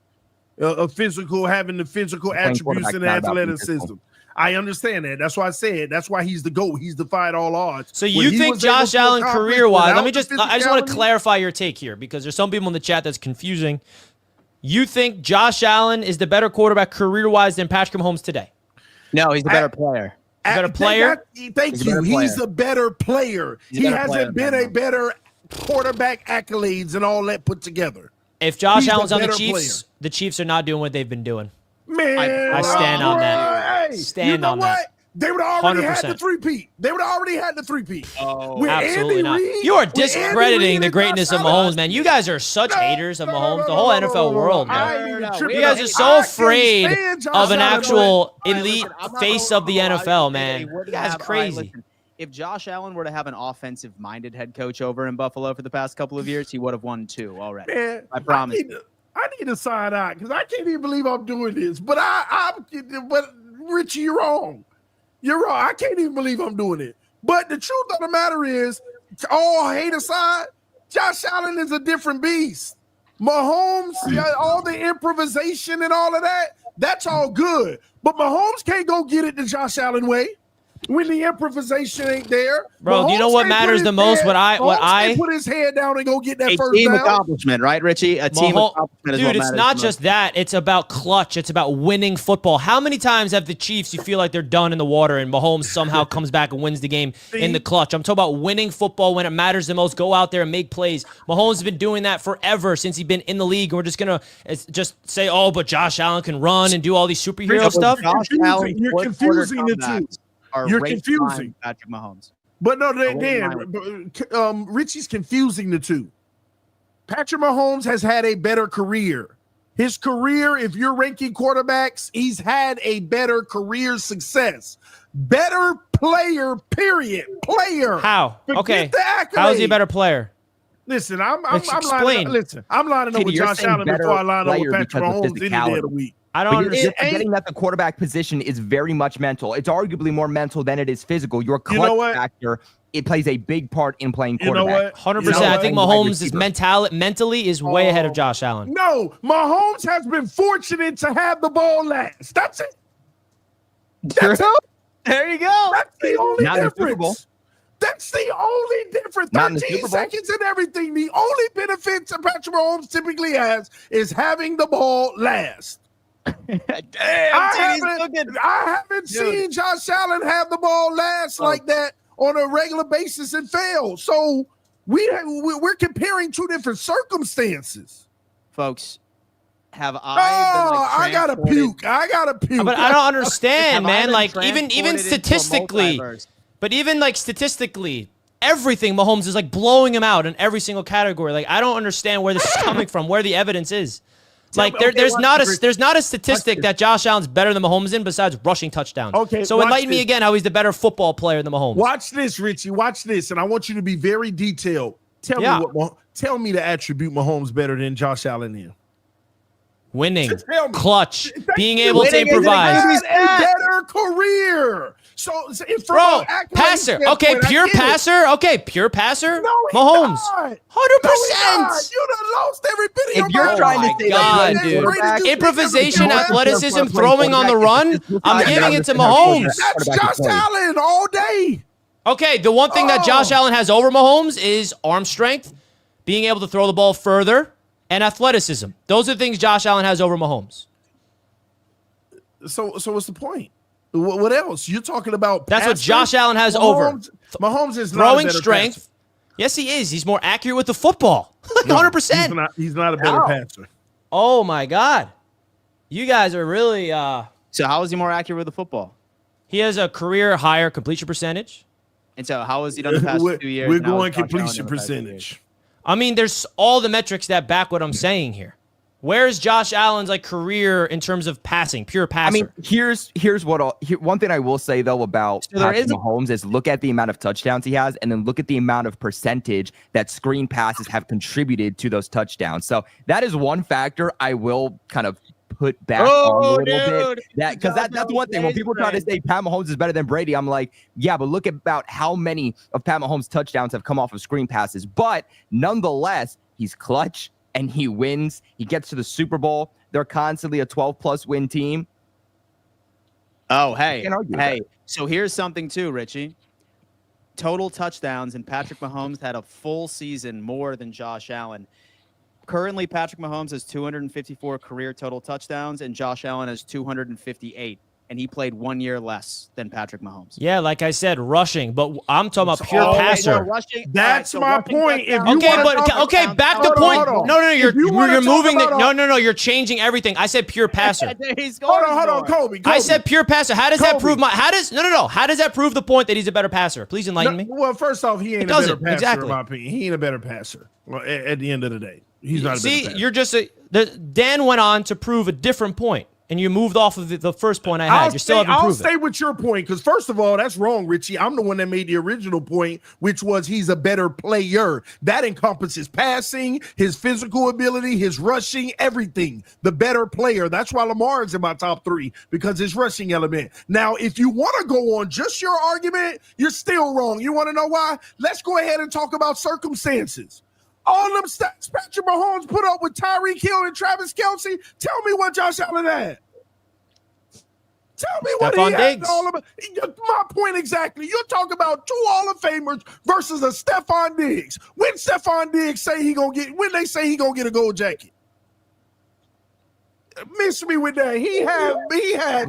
Having the physical attributes and athleticism. I understand that. That's why I said that's why he's the GOAT. He's defied all odds. So you think Josh Allen career-wise? I just want to clarify your take here because there's some people in the chat that's confusing. You think Josh Allen is the better quarterback career-wise than Patrick Mahomes today? No, he's a better player. He's a better player? Thank you. He's a better player. He hasn't been a better quarterback accolades and all that put together. If Josh Allen's on the Chiefs, the Chiefs are not doing what they've been doing. Man, I stand on that. Stand on that. They would have already 100%. had the three-peat. Oh, absolutely not. You are discrediting the greatness of Mahomes, man. You guys are such haters of Mahomes. The whole NFL world, man. You guys are so afraid of an actual elite face of the NFL, man. You guys are crazy. If Josh Allen were to have an offensive-minded head coach over in Buffalo for the past couple of years, he would have won 2 already. Man, I promise. I need to sign out because I can't even believe I'm doing this. But but Richie, you're wrong. You're wrong. I can't even believe I'm doing it. But the truth of the matter is, all hate aside, Josh Allen is a different beast. Mahomes, all the improvisation and all of that, that's all good. But Mahomes can't go get it the Josh Allen way. When the improvisation ain't there, bro. Do you know what matters the most? What I put his head down and go get that first team down. accomplishment, right, Richie? A team accomplishment. Dude, it's not just that. It's about clutch. It's about winning football. How many times have the Chiefs? You feel like they're done in the water, and Mahomes somehow comes back and wins the game in the clutch. I'm talking about winning football when it matters the most. Go out there and make plays. Mahomes has been doing that forever since he's been in the league. And we're just gonna say, oh, but Josh Allen can run and do all these superhero stuff. You're confusing the two. You're confusing Patrick Mahomes. But no, Dan, Richie's confusing the two. Patrick Mahomes has had a better career. His career, if you're ranking quarterbacks, he's had a better career success. Better player, period. Player. How? Okay. How is he a better player? Listen, I'm lining up with Josh Allen before I line up with Patrick Mahomes any day of the week. I don't understand. You're forgetting that the quarterback position is very much mental. It's arguably more mental than it is physical. Your clutch factor, it plays a big part in playing quarterback. 100%. I think Mahomes is mentally is way ahead of Josh Allen. No, Mahomes has been fortunate to have the ball last. That's it. That's it. There you go. That's the only difference. That's the only difference. 13 seconds and everything. The only benefit that Patrick Mahomes typically has is having the ball last. I haven't seen Josh Allen have the ball last like that on a regular basis and fail. So we're comparing two different circumstances. Folks, have I gotta puke. But I don't understand, man. Like even statistically, everything Mahomes is like blowing him out in every single category. Like I don't understand where this is coming from, where the evidence is. Like there's not a statistic that Josh Allen's better than Mahomes in besides rushing touchdowns. Okay, so enlighten me again how he's the better football player than Mahomes. Watch this, Richie. Watch this, and I want you to be very detailed. Tell me the attribute Mahomes better than Josh Allen in. Winning, clutch, being able to improvise. He's a better career. So bro, passer. Okay, pure passer. Okay, pure passer. No, Mahomes. 100%. You done lost every bit of your If you're trying to say dude. Improvisation, athleticism, throwing on the run, I'm giving it to Mahomes. That's Josh Allen all day. Okay, the one thing that Josh Allen has over Mahomes is arm strength, being able to throw the ball further, and athleticism. Those are the things Josh Allen has over Mahomes. So what's the point? What else? You're talking about that's what Josh Allen has over. Mahomes is throwing not a strength. Passer. Yes, he is. He's more accurate with the football. 100%. He's not a better passer. Oh my God. You guys are really So how is he more accurate with the football? He has a career higher completion percentage. And so how has he done the past 2 years? We're going completion percentage. I mean, there's all the metrics that back what I'm saying here. Where's Josh Allen's like career in terms of passing, pure passer? I mean, here's one thing I will say though about Patrick Mahomes is look at the amount of touchdowns he has, and then look at the amount of percentage that screen passes have contributed to those touchdowns. So that is one factor I will kind of put back on a little dude. bit. Because that's one thing. When people try to say Pat Mahomes is better than Brady, I'm like, yeah, but look about how many of Pat Mahomes' touchdowns have come off of screen passes. But nonetheless, he's clutch and he wins. He gets to the Super Bowl. They're constantly a 12-plus win team. Oh, hey. So here's something too, Richie. Total touchdowns, and Patrick Mahomes had a full season more than Josh Allen. Currently, Patrick Mahomes has 254 career total touchdowns, and Josh Allen has 258. And he played 1 year less than Patrick Mahomes. Yeah, like I said, rushing, but I'm talking about pure passer. That's my point. Back to point. No, you're moving the. You're changing everything. I said pure passer. Hold on, Kobe. I said pure passer. How does that prove How does that prove the point that he's a better passer? Please enlighten me. Well, first off, he ain't a better passer in my opinion. He ain't a better passer. Well, at the end of the day, he's not a better passer. You're just Dan went on to prove a different point. And you moved off of the first point I had. You still haven't proven. I'll stay with your point because, first of all, that's wrong, Richie. I'm the one that made the original point, which was he's a better player. That encompasses passing, his physical ability, his rushing, everything. The better player. That's why Lamar is in my top 3 because his rushing element. Now, if you want to go on just your argument, you're still wrong. You want to know why? Let's go ahead and talk about circumstances. All them stats Patrick Mahomes put up with Tyreek Hill and Travis Kelce. Tell me what Josh Allen had. Tell me what he had. My point exactly. You're talking about 2 Hall of Famers versus a Stephon Diggs. When Stephon Diggs say when they say he gonna get a gold jacket. Miss me with that. He had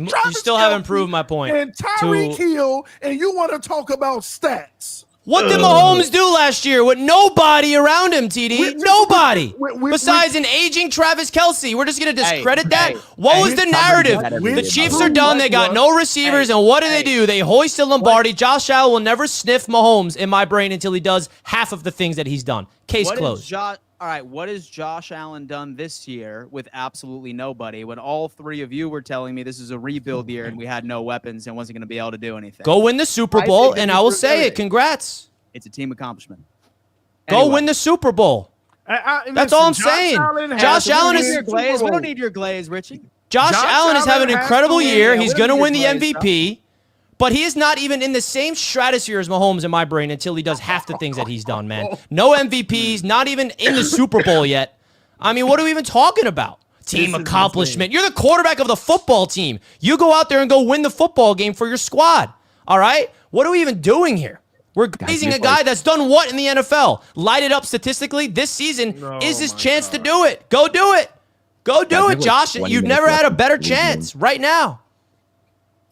Travis You still haven't proved my point. And Tyreek Hill, and you want to talk about stats. What did Mahomes do last year with nobody around him, TD? Nobody. Besides an aging Travis Kelce. We're just going to discredit that? What was the narrative? The Chiefs are done. They got no receivers. And what do? They hoist a Lombardi. Josh Allen will never sniff Mahomes in my brain until he does half of the things that he's done. Case closed. All right, what has Josh Allen done this year with absolutely nobody when all 3 of you were telling me this is a rebuild year and we had no weapons and wasn't going to be able to do anything? Go win the Super Bowl, and I will say it. Congrats. It's a team accomplishment. Go win the Super Bowl. That's all I'm saying. Josh Allen is your glaze. We don't need your glaze, Richie. Josh Allen is having an incredible year. He's going to win the MVP. But he is not even in the same stratosphere as Mahomes in my brain until he does half the things that he's done, man. No MVPs, not even in the Super Bowl yet. I mean, what are we even talking about? Team accomplishment. You're the quarterback of the football team. You go out there and go win the football game for your squad. All right? What are we even doing here? We're glazing a guy that's done what in the NFL? Light it up statistically. This season is his chance to do it. Go do it. Go do it, Josh. You've never had a better chance right now.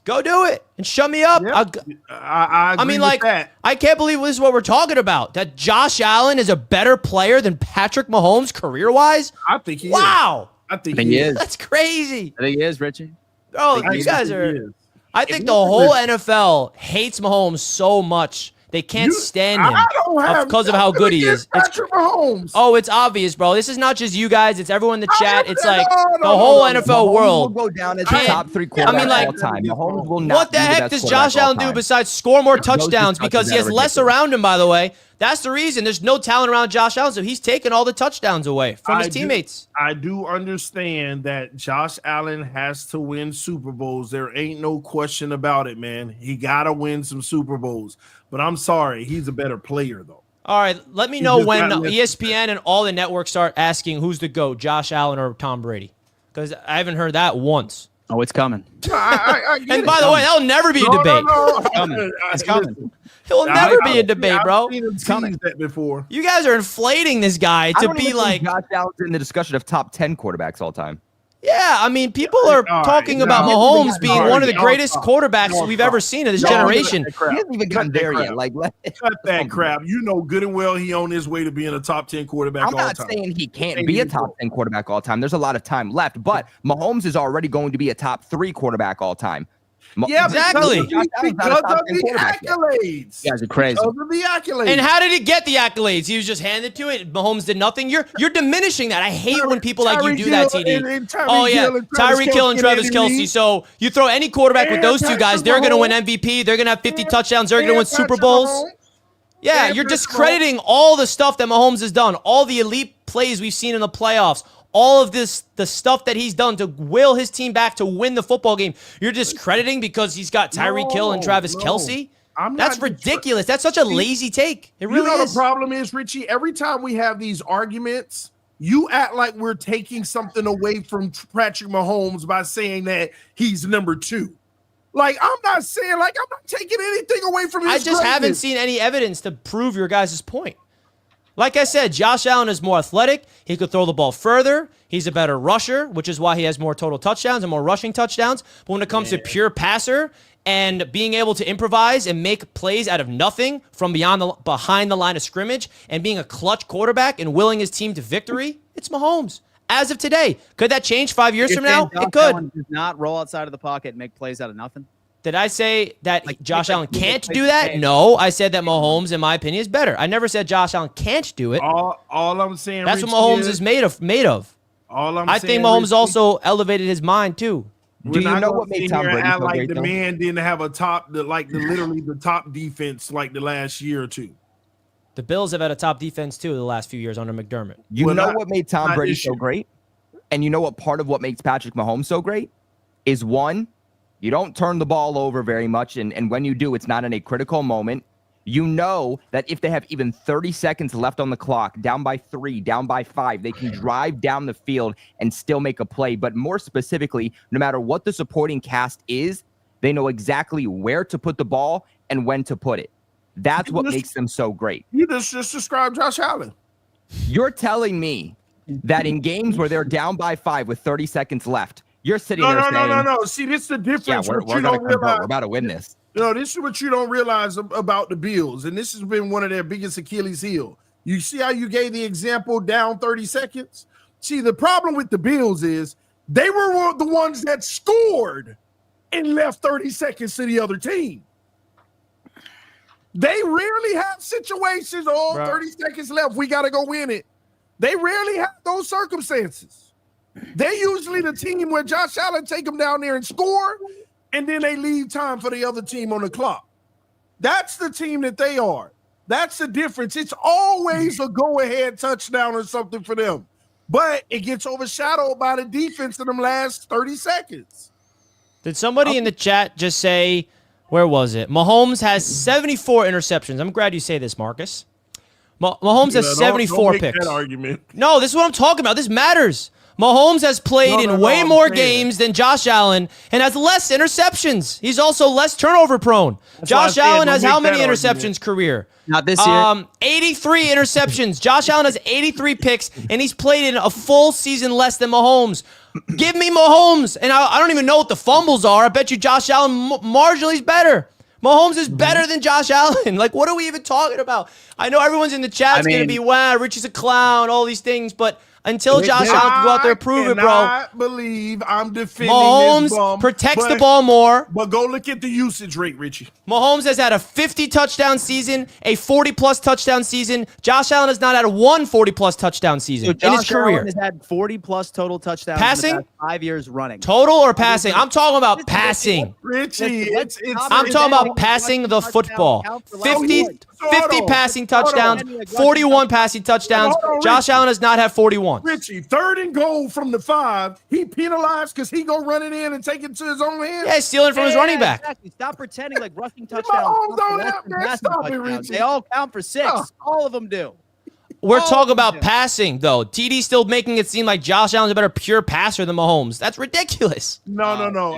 Go do it and shut me up. Yep. I mean, like, I can't believe this is what we're talking about. That Josh Allen is a better player than Patrick Mahomes career-wise? I think he is. Wow. I think he is. That's crazy. I think he is, Richie. Bro, you guys are... I think the whole NFL hates Mahomes so much. They can't stand him because of how good he is. Patrick Mahomes. Oh, it's obvious, bro. This is not just you guys. It's everyone in the chat. It's like the whole NFL world. Will go down as the top 3 quarterbacks all time. Mahomes will not what the heck does Josh Allen do besides score more touchdowns? Because he has less around him, by the way. That's the reason. There's no talent around Josh Allen, so he's taking all the touchdowns away from his teammates. I do understand that Josh Allen has to win Super Bowls. There ain't no question about it, man. He got to win some Super Bowls. But I'm sorry, he's a better player, though. All right, let me know when ESPN and all the networks start asking who's the GOAT, Josh Allen or Tom Brady. Because I haven't heard that once. Oh, it's coming. And by the way, that'll never be a debate. It's coming. He'll never be a debate, bro. I've seen that before. You guys are inflating this guy to be like Josh Allen's in the discussion of top 10 quarterbacks all time. Yeah, I mean, people are talking about Mahomes being one of the greatest quarterbacks we've ever seen in this generation. He hasn't even gotten there yet. Like, cut that crap. You know good and well he on his way to being a top 10 quarterback all time. I'm not saying he can't be a top 10 quarterback all time. There's a lot of time left, but Mahomes is already going to be a top 3 quarterback all time. Yeah, exactly. Because of the accolades. You guys are crazy. Because of the accolades. And how did he get the accolades? He was just handed to it. Mahomes did nothing. You're diminishing that. I hate when people like you do that, TD. Oh yeah, Tyreek Hill and Travis Kelce. So you throw any quarterback with those 2 guys, they're going to win MVP. They're going to have 50 touchdowns. They're going to win Super Bowls. Yeah, you're discrediting all the stuff that Mahomes has done. All the elite plays we've seen in the playoffs. all of the stuff that he's done to will his team back to win the football game, you're discrediting because he's got Tyreek Hill and Travis Kelce? That's ridiculous. That's such a lazy take. It really is. The problem is, Richie, every time we have these arguments, you act like we're taking something away from Patrick Mahomes by saying that he's number 2. Like, I'm not taking anything away from his I just haven't seen any evidence to prove your guys' point. Like I said, Josh Allen is more athletic. He could throw the ball further. He's a better rusher, which is why he has more total touchdowns and more rushing touchdowns. But when it comes to pure passer and being able to improvise and make plays out of nothing from behind the line of scrimmage and being a clutch quarterback and willing his team to victory, it's Mahomes. As of today, could that change 5 years from now? It could. Allen does not roll outside of the pocket and make plays out of nothing. Did I say that Josh Allen can't do that? No, I said that Mahomes, in my opinion, is better. I never said Josh Allen can't do it. All I'm saying, that's what Mahomes is made of. I think Mahomes also elevated his mind too. Do you know what made Tom Brady so great? The man didn't have a literally the top defense like the last year or two. The Bills have had a top defense too the last few years under McDermott. You know what made Tom Brady so great? And you know what part of what makes Patrick Mahomes so great is, one, you don't turn the ball over very much, and when you do, it's not in a critical moment. You know that if they have even 30 seconds left on the clock, down by 3, down by 5, they can drive down the field and still make a play. But more specifically, no matter what the supporting cast is, they know exactly where to put the ball and when to put it. That's what makes them so great. You just described Josh Allen. You're telling me that in games where they're down by 5 with 30 seconds left, you're sitting there saying, No. See, this is the difference. Yeah, we're about to win this. No, this is what you don't realize about the Bills, and this has been one of their biggest Achilles heel. You see how you gave the example down 30 seconds? See, the problem with the Bills is they were the ones that scored and left 30 seconds to the other team. They rarely have situations, 30 seconds left, we got to go win it. They rarely have those circumstances. They're usually the team where Josh Allen take them down there and score, and then they leave time for the other team on the clock. That's the team that they are. That's the difference. It's always a go-ahead touchdown or something for them. But it gets overshadowed by the defense in them last 30 seconds. Did somebody in the chat just say, where was it? Mahomes has 74 interceptions. I'm glad you say this, Marcus. Mahomes has 74 don't make picks. That argument. No, this is what I'm talking about. This matters. Mahomes has played in way more games than Josh Allen and has less interceptions. He's also less turnover prone. Josh Allen has how many interceptions career? Not this year. 83 interceptions. Josh Allen has 83 picks, and he's played in a full season less than Mahomes. Give me Mahomes. And I don't even know what the fumbles are. I bet you Josh Allen marginally is better. Mahomes is better than Josh Allen. Like, what are we even talking about? I know everyone's in the chat's going to be, wow, Richie's a clown, all these things, but until Josh Allen can go out there and prove it, bro. I believe I'm defending Mahomes protects the ball more. But go look at the usage rate, Richie. Mahomes has had a 50-touchdown season, a 40-plus touchdown season. Josh Allen has not had a 40-plus touchdown season in his career. Allen has had 40-plus total touchdowns passing? in the past 5 years running. Total or passing? I'm talking about passing. Richie, I'm talking about passing the football. 50 passing touchdowns, 41 passing touchdowns. Josh Allen has not had 41. Richie, 3rd and goal from the 5. He penalized because he go running in and take it to his own hands. Yeah, stealing from his running back. Exactly. Stop pretending like rushing touchdowns. They all count for 6. All of them do. We're talking about passing, though. TD's still making it seem like Josh Allen's a better pure passer than Mahomes. That's ridiculous. No.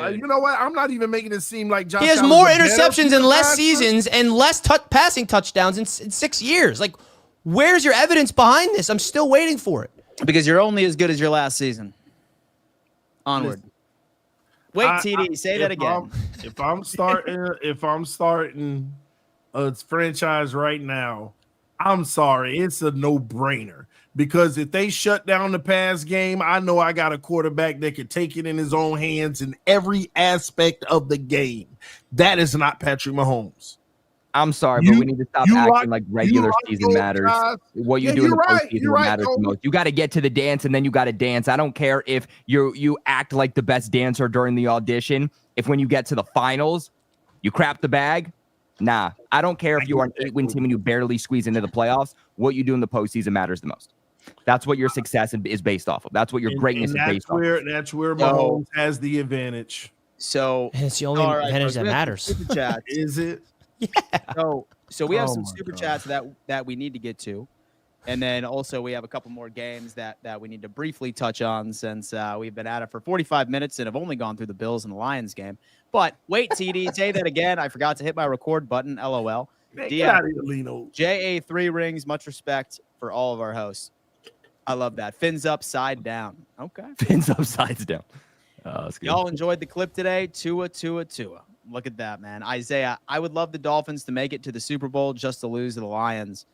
You know what? I'm not even making it seem like Josh He has Allen's more interceptions in less seasons and less passing touchdowns in 6 years. Like, where's your evidence behind this? I'm still waiting for it. Because you're only as good as your last season. Onward. Wait, TD, say that again. If I'm starting a franchise right now, I'm sorry, it's a no-brainer. Because if they shut down the pass game, I know I got a quarterback that could take it in his own hands in every aspect of the game. That is not Patrick Mahomes. I'm sorry, but we need to stop acting like regular season matters. What you do in the postseason matters the most. You got to get to the dance, and then you got to dance. I don't care if you act like the best dancer during the audition. If when you get to the finals, you crap the bag, nah. I don't care if you are an 8-win team and you barely squeeze into the playoffs. What you do in the postseason matters the most. That's what your success is based off of. That's what your greatness is based off of. That's where Mahomes has the advantage. So and it's the only advantage that matters. Super chats. Is it? Yeah. So we have some super chats that we need to get to. And then also we have a couple more games that we need to briefly touch on since we've been at it for 45 minutes and have only gone through the Bills and the Lions game. But wait, TD, say that again. I forgot to hit my record button. LOL. JA3 rings. Much respect for all of our hosts. I love that. Fins upside down. Okay. Fins upside down. Y'all enjoyed the clip today. Tua. Look at that, man. Isaiah, I would love the Dolphins to make it to the Super Bowl just to lose to the Lions.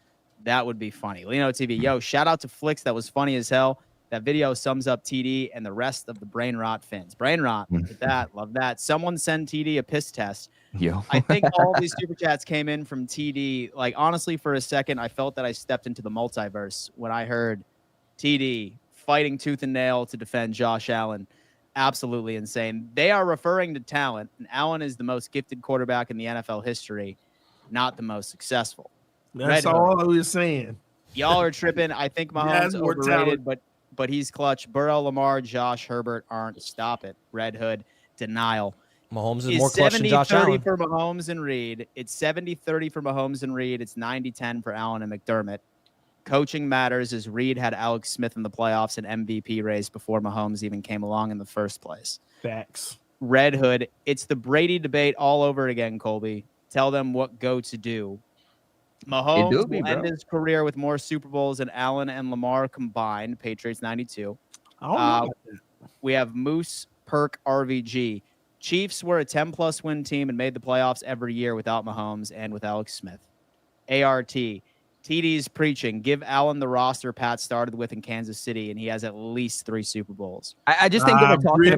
That would be funny. Leno TV, yo, shout out to Flicks. That was funny as hell. That video sums up TD and the rest of the brain rot Fins. Brain rot. Look at that. Love that. Someone send TD a piss test. Yo. I think all these super chats came in from TD. Like, honestly, for a second, I felt that I stepped into the multiverse when I heard TD fighting tooth and nail to defend Josh Allen. Absolutely insane. They are referring to talent, and Allen is the most gifted quarterback in the NFL history, not the most successful. That's all I was saying. Y'all are tripping. I think Mahomes overrated, but he's clutch. Burrow, Lamar, Josh, Herbert aren't. Stop it. Red Hood, denial. Mahomes is more clutch than Josh Allen. 70-30 for Mahomes and Reed. It's 70-30 for Mahomes and Reed. It's 90-10 for Allen and McDermott. Coaching matters as Reed had Alex Smith in the playoffs and MVP race before Mahomes even came along in the first place. Facts. Red Hood. It's the Brady debate all over again, Colby. Tell them what go to do. Mahomes will end his career with more Super Bowls than Allen and Lamar combined. Patriots 92. We have Moose Perk RVG. Chiefs were a 10-plus win team and made the playoffs every year without Mahomes and with Alex Smith. ART. TD's preaching. Give Allen the roster Pat started with in Kansas City, and he has at least 3 Super Bowls. I just think that we're talking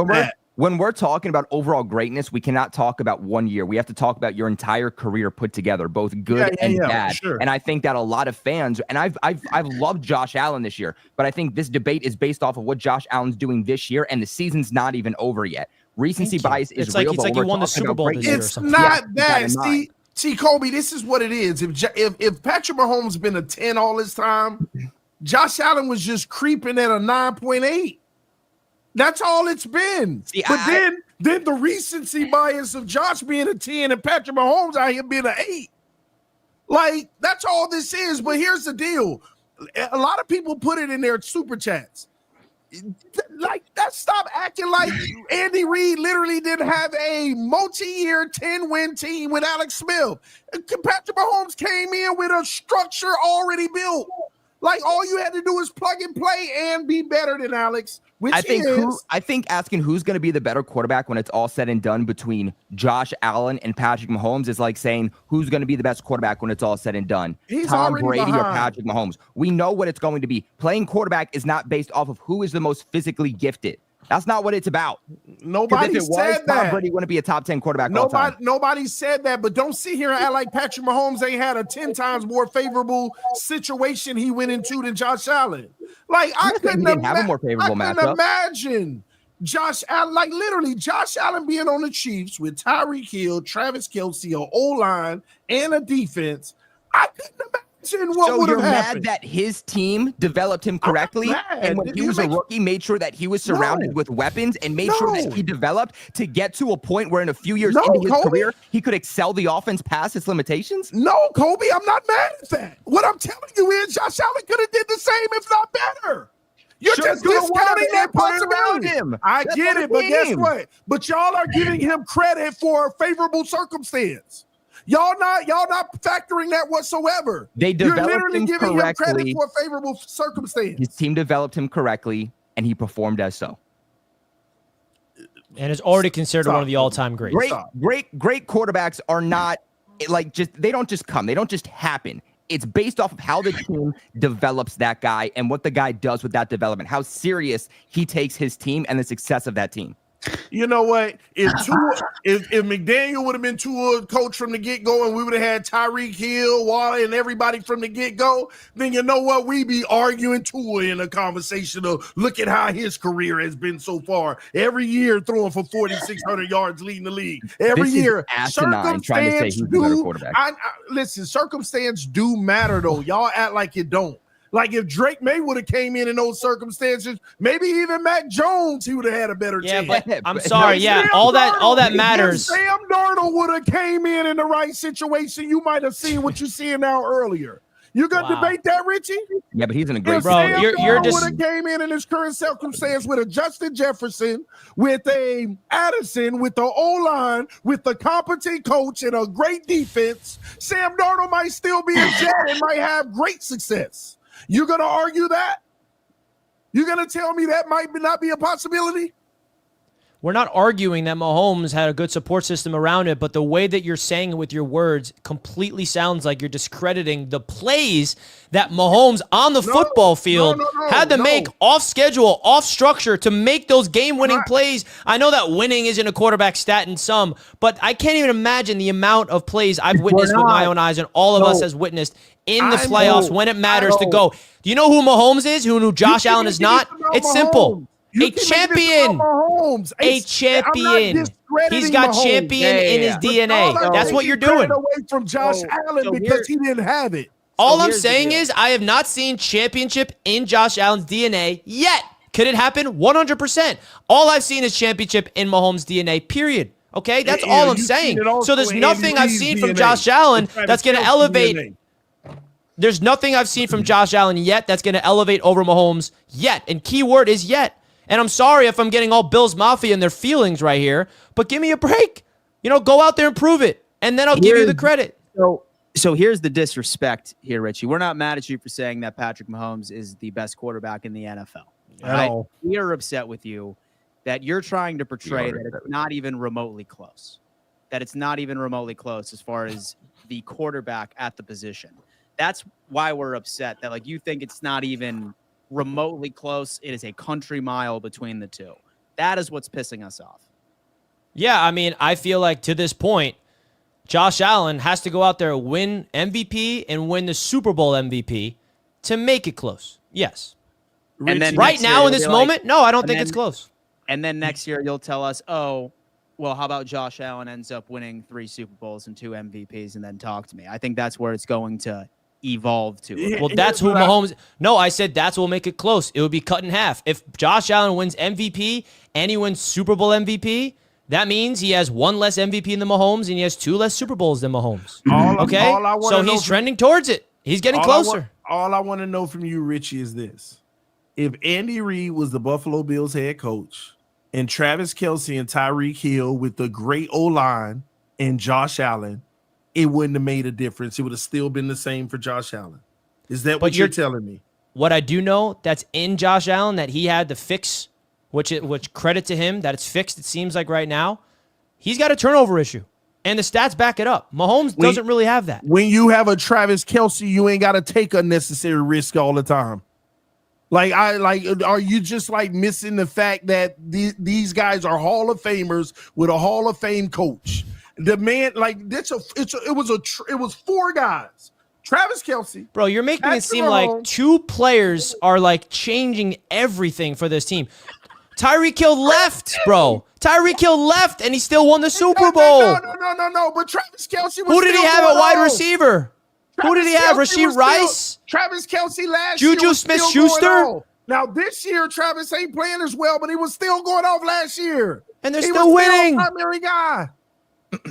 about when we're talking about overall greatness, we cannot talk about 1 year. We have to talk about your entire career put together, both good and bad. Sure. And I think that a lot of fans, and I've loved Josh Allen this year, but I think this debate is based off of what Josh Allen's doing this year, and the season's not even over yet. Recency bias is real. It's like you won the Super Bowl this year or something. It's not that. See, Kobe, this is what it is. If Patrick Mahomes been a 10 all this time, Josh Allen was just creeping at a 9.8. That's all it's been. See, then the recency bias of Josh being a 10 and Patrick Mahomes out here being an 8. Like, that's all this is. But here's the deal. A lot of people put it in their super chats. Like, stop acting like Andy Reid literally didn't have a multi-year 10-win team with Alex Smith. Patrick Mahomes came in with a structure already built. Like, all you had to do is plug and play and be better than Alex, which I think asking who's going to be the better quarterback when it's all said and done between Josh Allen and Patrick Mahomes is like saying who's going to be the best quarterback when it's all said and done. Tom Brady or Patrick Mahomes. We know what it's going to be. Playing quarterback is not based off of who is the most physically gifted. That's not what it's about. Nobody said that. Tom Brady wouldn't be a top 10 quarterback all time. Nobody said that, but don't sit here and act like Patrick Mahomes ain't had a 10 times more favorable situation he went into than Josh Allen. Like, I couldn't have a more favorable matchup. Imagine Josh Allen, like literally Josh Allen being on the Chiefs with Tyreek Hill, Travis Kelce, an O-line, and a defense. I couldn't imagine what would have happened. Mad that his team developed him correctly, and when he was a rookie, made sure that he was surrounded with weapons and made sure that he developed to get to a point where in a few years into his career, he could excel the offense past its limitations? No, Kobe, I'm not mad at that. What I'm telling you is Josh Allen could have did the same, if not better. You're just discounting that possibility. I get it, but guess what? But y'all are giving him credit for a favorable circumstance. Y'all not factoring that whatsoever. You're literally giving him credit for a favorable circumstance. His team developed him correctly, and he performed as so. And is already considered one of the all-time greats. Great quarterbacks are not like they don't just come. They don't just happen. It's based off of how the team develops that guy and what the guy does with that development, how serious he takes his team and the success of that team. You know what? If McDaniel would have been Tua coach from the get-go and we would have had Tyreek Hill, Waller, and everybody from the get-go, then you know what? We'd be arguing Tua in a conversation of look at how his career has been so far. Every year throwing for 4,600 yards leading the league. Every year. Asinine trying to say he's the better quarterback. Listen, circumstance do matter, though. Y'all act like it don't. Like if Drake May would have came in those circumstances, maybe even Mac Jones, he would have had a better chance. But I'm sorry. Yeah, all that matters. If Sam Darnold would have came in the right situation, you might have seen what you're seeing now earlier. You gonna debate that, Richie? Yeah, but he's in a great. Bro, you're just would have came in his current circumstance with a Justin Jefferson, with a Addison, with the O-line, with the competent coach and a great defense. Sam Darnold might still be a Jet and might have great success. You gonna argue that? You gonna tell me that might not be a possibility? We're not arguing that Mahomes had a good support system around it, but the way that you're saying it with your words completely sounds like you're discrediting the plays that Mahomes on the football field had to make off schedule, off structure to make those game-winning plays. I know that winning isn't a quarterback stat in some, but I can't even imagine the amount of plays I've witnessed with my own eyes and all of us has witnessed in the playoffs when it matters to go. Do you know who Mahomes is? Who Josh Allen is not? It's simple. A champion. A champion. He's got champion in his DNA. That's what you're doing. Away from Josh Allen because he didn't have it. All I'm saying is I have not seen championship in Josh Allen's DNA yet. Could it happen? 100%. All I've seen is championship in Mahomes' DNA, period. Okay? That's all I'm saying. So there's nothing I've seen from Josh Allen that's going to elevate. There's nothing I've seen from Josh Allen yet that's going to elevate over Mahomes yet. And key word is yet. And I'm sorry if I'm getting all Bills Mafia and their feelings right here, but give me a break. Go out there and prove it, and then I'll give you the credit. So here's the disrespect here, Richie. We're not mad at you for saying that Patrick Mahomes is the best quarterback in the NFL. Right? We are upset with you that you're trying to portray that it's not even remotely close. That it's not even remotely close as far as the quarterback at the position. That's why we're upset that you think it's not even remotely close. It is a country mile between the two. That is what's pissing us off. Yeah, I mean, I feel like to this point, Josh Allen has to go out there, win MVP and win the Super Bowl MVP to make it close. Yes. And then right now in this moment, no, I don't think it's close. And then next year you'll tell us, oh, well, how about Josh Allen ends up winning 3 Super Bowls and 2 MVPs and then talk to me. I think that's where it's going to evolve to. Well, that's who Mahomes. No, I said that's what will make it close. It would be cut in half. If Josh Allen wins MVP and he wins Super Bowl MVP, that means he has 1 less MVP than Mahomes and he has 2 less Super Bowls than Mahomes. Okay? So he's trending towards it. He's getting closer. All I want to know from you, Richie, is this. If Andy Reid was the Buffalo Bills head coach and Travis Kelce and Tyreek Hill with the great O-line and Josh Allen, it wouldn't have made a difference. It would have still been the same for Josh Allen. Is that what you're telling me? What I do know that's in Josh Allen that he had to fix, which credit to him that it's fixed, it seems like right now, he's got a turnover issue. And the stats back it up. Mahomes doesn't really have that. When you have a Travis Kelce, you ain't got to take unnecessary risk all the time. Are you just missing the fact that these guys are Hall of Famers with a Hall of Fame coach? The man, it was 4 guys. Travis Kelce. Bro, you're making it seem like 2 players are changing everything for this team. Tyreek Hill left, bro. Tyreek Hill left, and he still won the Super Bowl. No. But Travis Kelce was. Who did he have at wide receiver? Who did he have? Rasheed Rice? Travis Kelce last year. Juju Smith-Schuster? Now, this year, Travis ain't playing as well, but he was still going off last year. And they're still winning. Primary guy.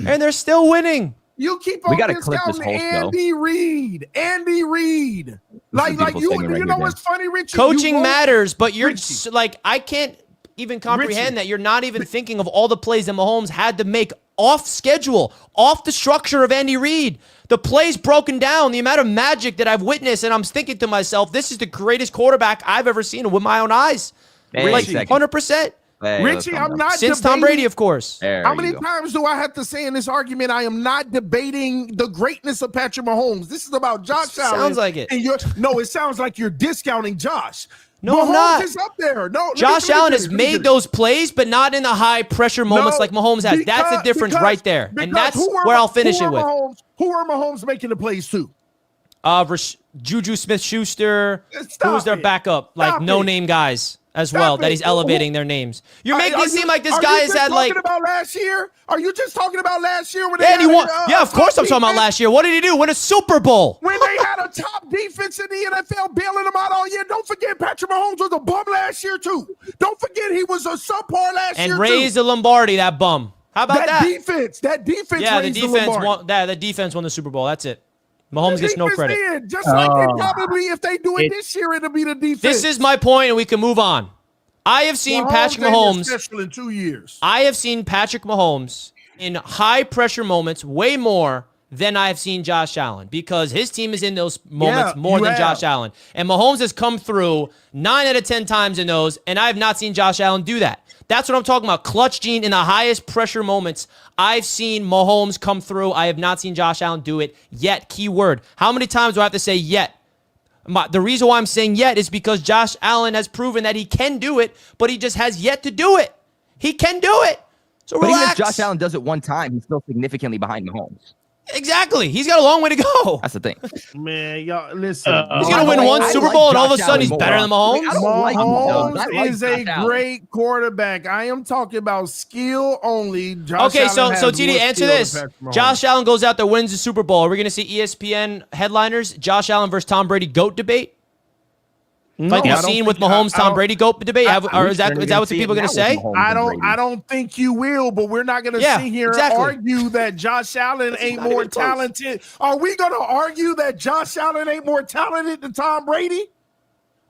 And they're still winning. You keep on discounting Andy Reid. Andy Reid. You know what's funny, Richie? Coaching matters, but you're I can't even comprehend that you're not even thinking of all the plays that Mahomes had to make off schedule, off the structure of Andy Reid. The plays broken down, the amount of magic that I've witnessed, and I'm thinking to myself, this is the greatest quarterback I've ever seen with my own eyes. 100%. Richie, I'm not since Tom Brady, of course. How many times do I have to say in this argument I am not debating the greatness of Patrick Mahomes? This is about Josh Allen. Sounds like it. And it sounds like you're discounting Josh. No, Mahomes I'm not. Is up there. No, Josh Allen has made those plays, but not in the high pressure moments like Mahomes has. That's the difference right there. And that's where I'll finish it with. Who are Mahomes making the plays to? Juju Smith-Schuster. Who's their backup? No-name guys as well that he's elevating their names. You're making it seem like this guy has had talking about last year? Are you just talking about last year when of course I'm talking about last year. What did he do? Win a Super Bowl. When they had a top defense in the NFL, bailing them out all year. Don't forget, Patrick Mahomes was a bum last year too. Don't forget he was a subpar last year and too. raised the Lombardi, that bum. How about that? That defense. Yeah, raised the Lombardi. The defense won the Super Bowl. That's it. Mahomes gets no credit. Just like they probably, if they do it this year, it'll be the defense. This is my point, and we can move on. I have seen Patrick Mahomes special in 2 years. I have seen Patrick Mahomes in high pressure moments way more than I have seen Josh Allen, because his team is in those moments more than Josh Allen. And Mahomes has come through 9 out of 10 times in those, and I have not seen Josh Allen do that. That's what I'm talking about. Clutch gene in the highest pressure moments. I've seen Mahomes come through. I have not seen Josh Allen do it yet. Key word. How many times do I have to say yet? The reason why I'm saying yet is because Josh Allen has proven that he can do it, but he just has yet to do it. He can do it. So relax. But even if Josh Allen does it one time, he's still significantly behind Mahomes. Exactly. He's got a long way to go. That's the thing. Man, y'all, listen. He's going to win one Super Bowl, and all of a sudden he's better than Mahomes? Mahomes is a great quarterback. I am talking about skill only. Okay, so TD, answer this. Josh Allen goes out there, wins the Super Bowl. Are we going to see ESPN headliners, Josh Allen versus Tom Brady GOAT debate? Like we've seen with Mahomes, Tom Brady GOAT debate? Or is that what the people are going to say? I don't think you will, but we're not going to sit here and argue that Josh Allen ain't more talented. Are we going to argue that Josh Allen ain't more talented than Tom Brady?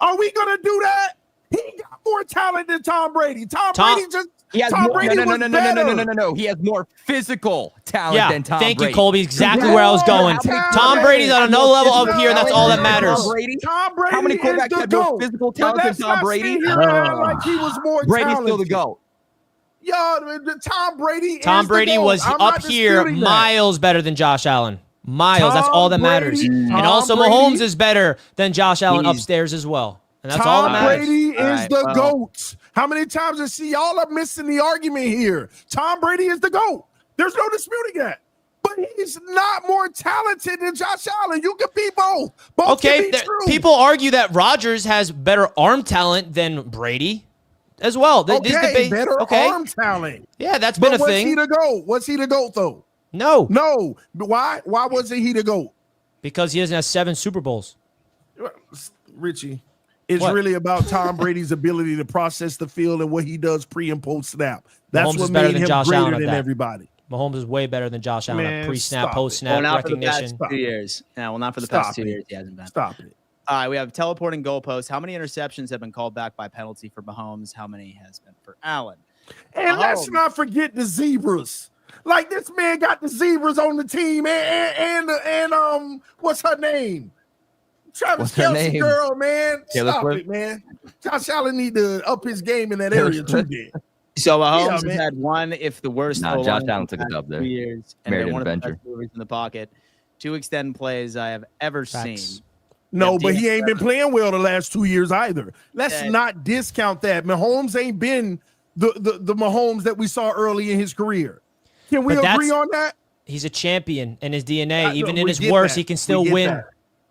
Are we going to do that? He got more talent than Tom Brady. Tom Brady just... No. He has more physical talent than Tom Brady. Thank you, Colby. Exactly where I was going. Tom Brady's on another level up here, and that's all that matters. Tom Brady, how many quarterbacks have more physical talent than Tom Brady? Like he was more Brady's still the GOAT. Yo, Tom Brady was up here miles better than Josh Allen. Miles. That's all that matters. And also Mahomes is better than Josh Allen upstairs as well. And that's all that matters. Tom Brady is the GOAT. How many times I see y'all are missing the argument here? Tom Brady is the GOAT. There's no disputing that. But he's not more talented than Josh Allen. You can be both. Both can be true. People argue that Rodgers has better arm talent than Brady as well. Better arm talent. Yeah, that's been a thing. Was he the GOAT? Was he the GOAT, though? No. Why wasn't he the GOAT? Because he doesn't have 7 Super Bowls. Richie. It's really about Tom Brady's ability to process the field and what he does pre and post snap. That's what made him greater than everybody. Mahomes is way better than Josh Allen at pre-snap, post-snap recognition. For the past 2 years. No, not for the past 2 years. He hasn't been. Stop it. All right, we have teleporting goalposts. How many interceptions have been called back by penalty for Mahomes? How many has been for Allen? And let's not forget the zebras. Like, this man got the zebras on the team and what's her name? Travis Kelce girl, man. Stop it, man. Josh Allen need to up his game in that area too big. So Mahomes has had one, if the worst. Josh Allen took a dub there. 2 years, and then one of the best movies in the pocket. 2 extend plays I have ever seen. No, but he ain't been playing well the last 2 years either. Let's not discount that. Mahomes ain't been the Mahomes that we saw early in his career. Can we agree on that? He's a champion in his DNA. Even in his worst, he can still win.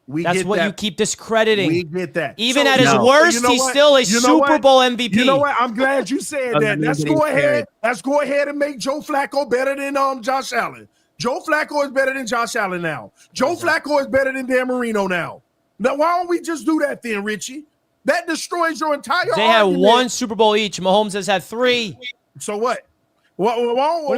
That's what you keep discrediting. We get that. Even at his worst, he's still a Super Bowl MVP. You know what? I'm glad you said that. Let's go ahead and make Joe Flacco better than Josh Allen. Joe Flacco is better than Josh Allen now. Joe Flacco is better than Dan Marino now. Now, why don't we just do that then, Richie? That destroys your entire argument. They had 1 Super Bowl each. Mahomes has had 3. So what? Why don't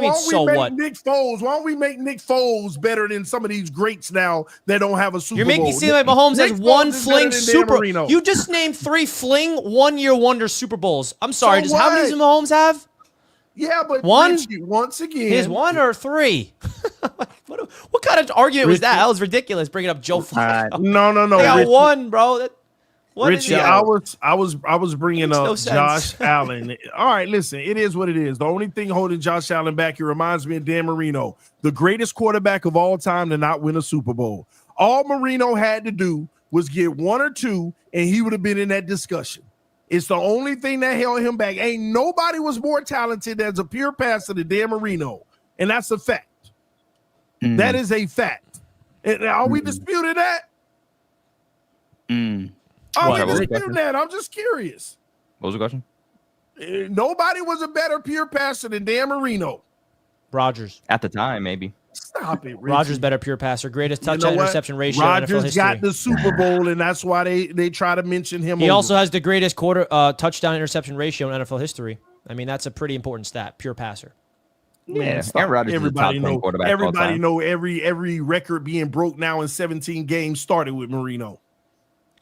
we make Nick Foles better than some of these greats now that don't have a Super Bowl? You're making it seem like Mahomes has 1 fling Super Bowl. You just named 3 fling 1-year wonder Super Bowls. I'm sorry. How many does Mahomes have? Yeah, but 1? Richie, once again. His 1 or 3? What kind of argument was that? That was ridiculous, bringing up Joe Flacco. No. I got 1, bro. Richie, I was bringing up Josh Allen. All right, listen, it is what it is. The only thing holding Josh Allen back, he reminds me of Dan Marino, the greatest quarterback of all time to not win a Super Bowl. All Marino had to do was get 1 or 2, and he would have been in that discussion. It's the only thing that held him back. Ain't nobody was more talented as a pure passer than Dan Marino, and that's a fact. Mm. That is a fact. And are we disputing that? Are we disputing that? I'm just curious. What was the question? Nobody was a better pure passer than Dan Marino. Rodgers. At the time, maybe. Stop it, Richie. Rodgers better pure passer, greatest touchdown interception ratio in NFL Rodgers history. got the Super Bowl, and that's why they try to mention him. He also has the greatest touchdown interception ratio in NFL history. I mean, that's a pretty important stat. Pure passer. Yeah, Aaron Rodgers everybody is the top 10 quarterback. Everybody know every record being broke now in 17 games started with Marino.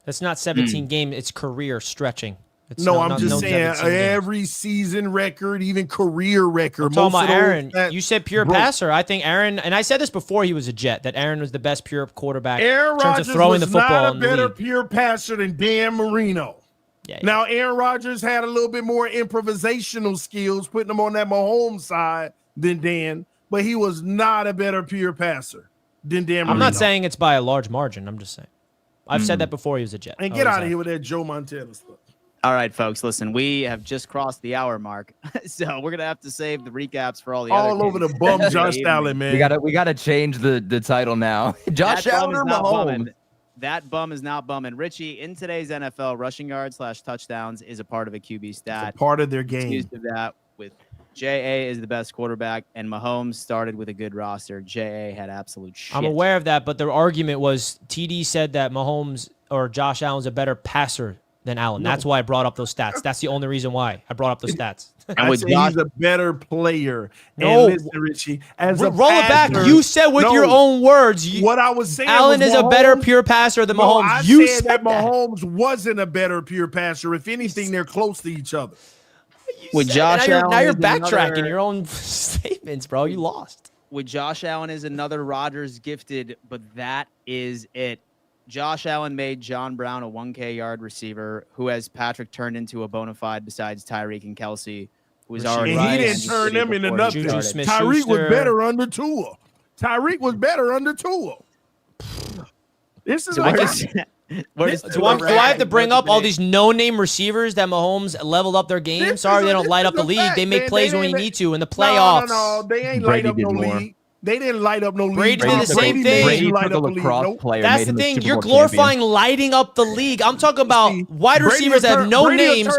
That's not 17 game. It's career stretching. It's I'm just saying every season record, even career record. I'm talking about Aaron. You said pure passer. I think Aaron, and I said this before he was a Jet, that Aaron was the best pure quarterback Aaron in terms Rodgers of throwing was the football. not a better pure passer than Dan Marino. Yeah. Now Aaron Rodgers had a little bit more improvisational skills, putting him on that Mahomes side than Dan, but he was not a better pure passer than Dan Marino. I'm not saying it's by a large margin. I'm just saying. I've said that before he was a Jet. And get out of here with that Joe Montana stuff. All right, folks, listen, we have just crossed the hour mark, so we're gonna have to save the recaps for all the all over the bum Josh Allen, man. We gotta change the title now. Josh Allen or Mahomes? That bum is not bumming. Richie, in today's NFL, rushing yards / touchdowns is a part of a QB stat. It's a part of their game. Used to that with J.A. is the best quarterback, and Mahomes started with a good roster. J.A. had absolute shit. I'm aware of that, but their argument was TD said that Mahomes or Josh Allen's a better passer than Allen. That's why I brought up those stats. That's the only reason why I brought up those stats. I say he's a better player. No, and listen, Richie, as a roll it back. You said with your own words. What I was saying, Allen is a better pure passer than Mahomes. I you said that Mahomes wasn't a better pure passer. If anything, they're close to each other. With Josh Allen, now you're backtracking your own statements, bro. You lost. With Josh Allen is another Rodgers gifted, but that is it. Josh Allen made John Brown a 1K yard receiver who has Patrick turned into a bona fide besides Tyreek and Kelsey, who was already. And he didn't turn them into nothing. Tyreek was better under Tua. This is do I have to bring up all these no-name receivers that Mahomes leveled up their game? Sorry, they don't light up the league. They make plays when we need to in the playoffs. No, they ain't light up no league. They didn't light up no league. Brady did the same thing. Brady took a lacrosse player. That's the thing. You're glorifying lighting up the league. I'm talking about wide receivers that have no names.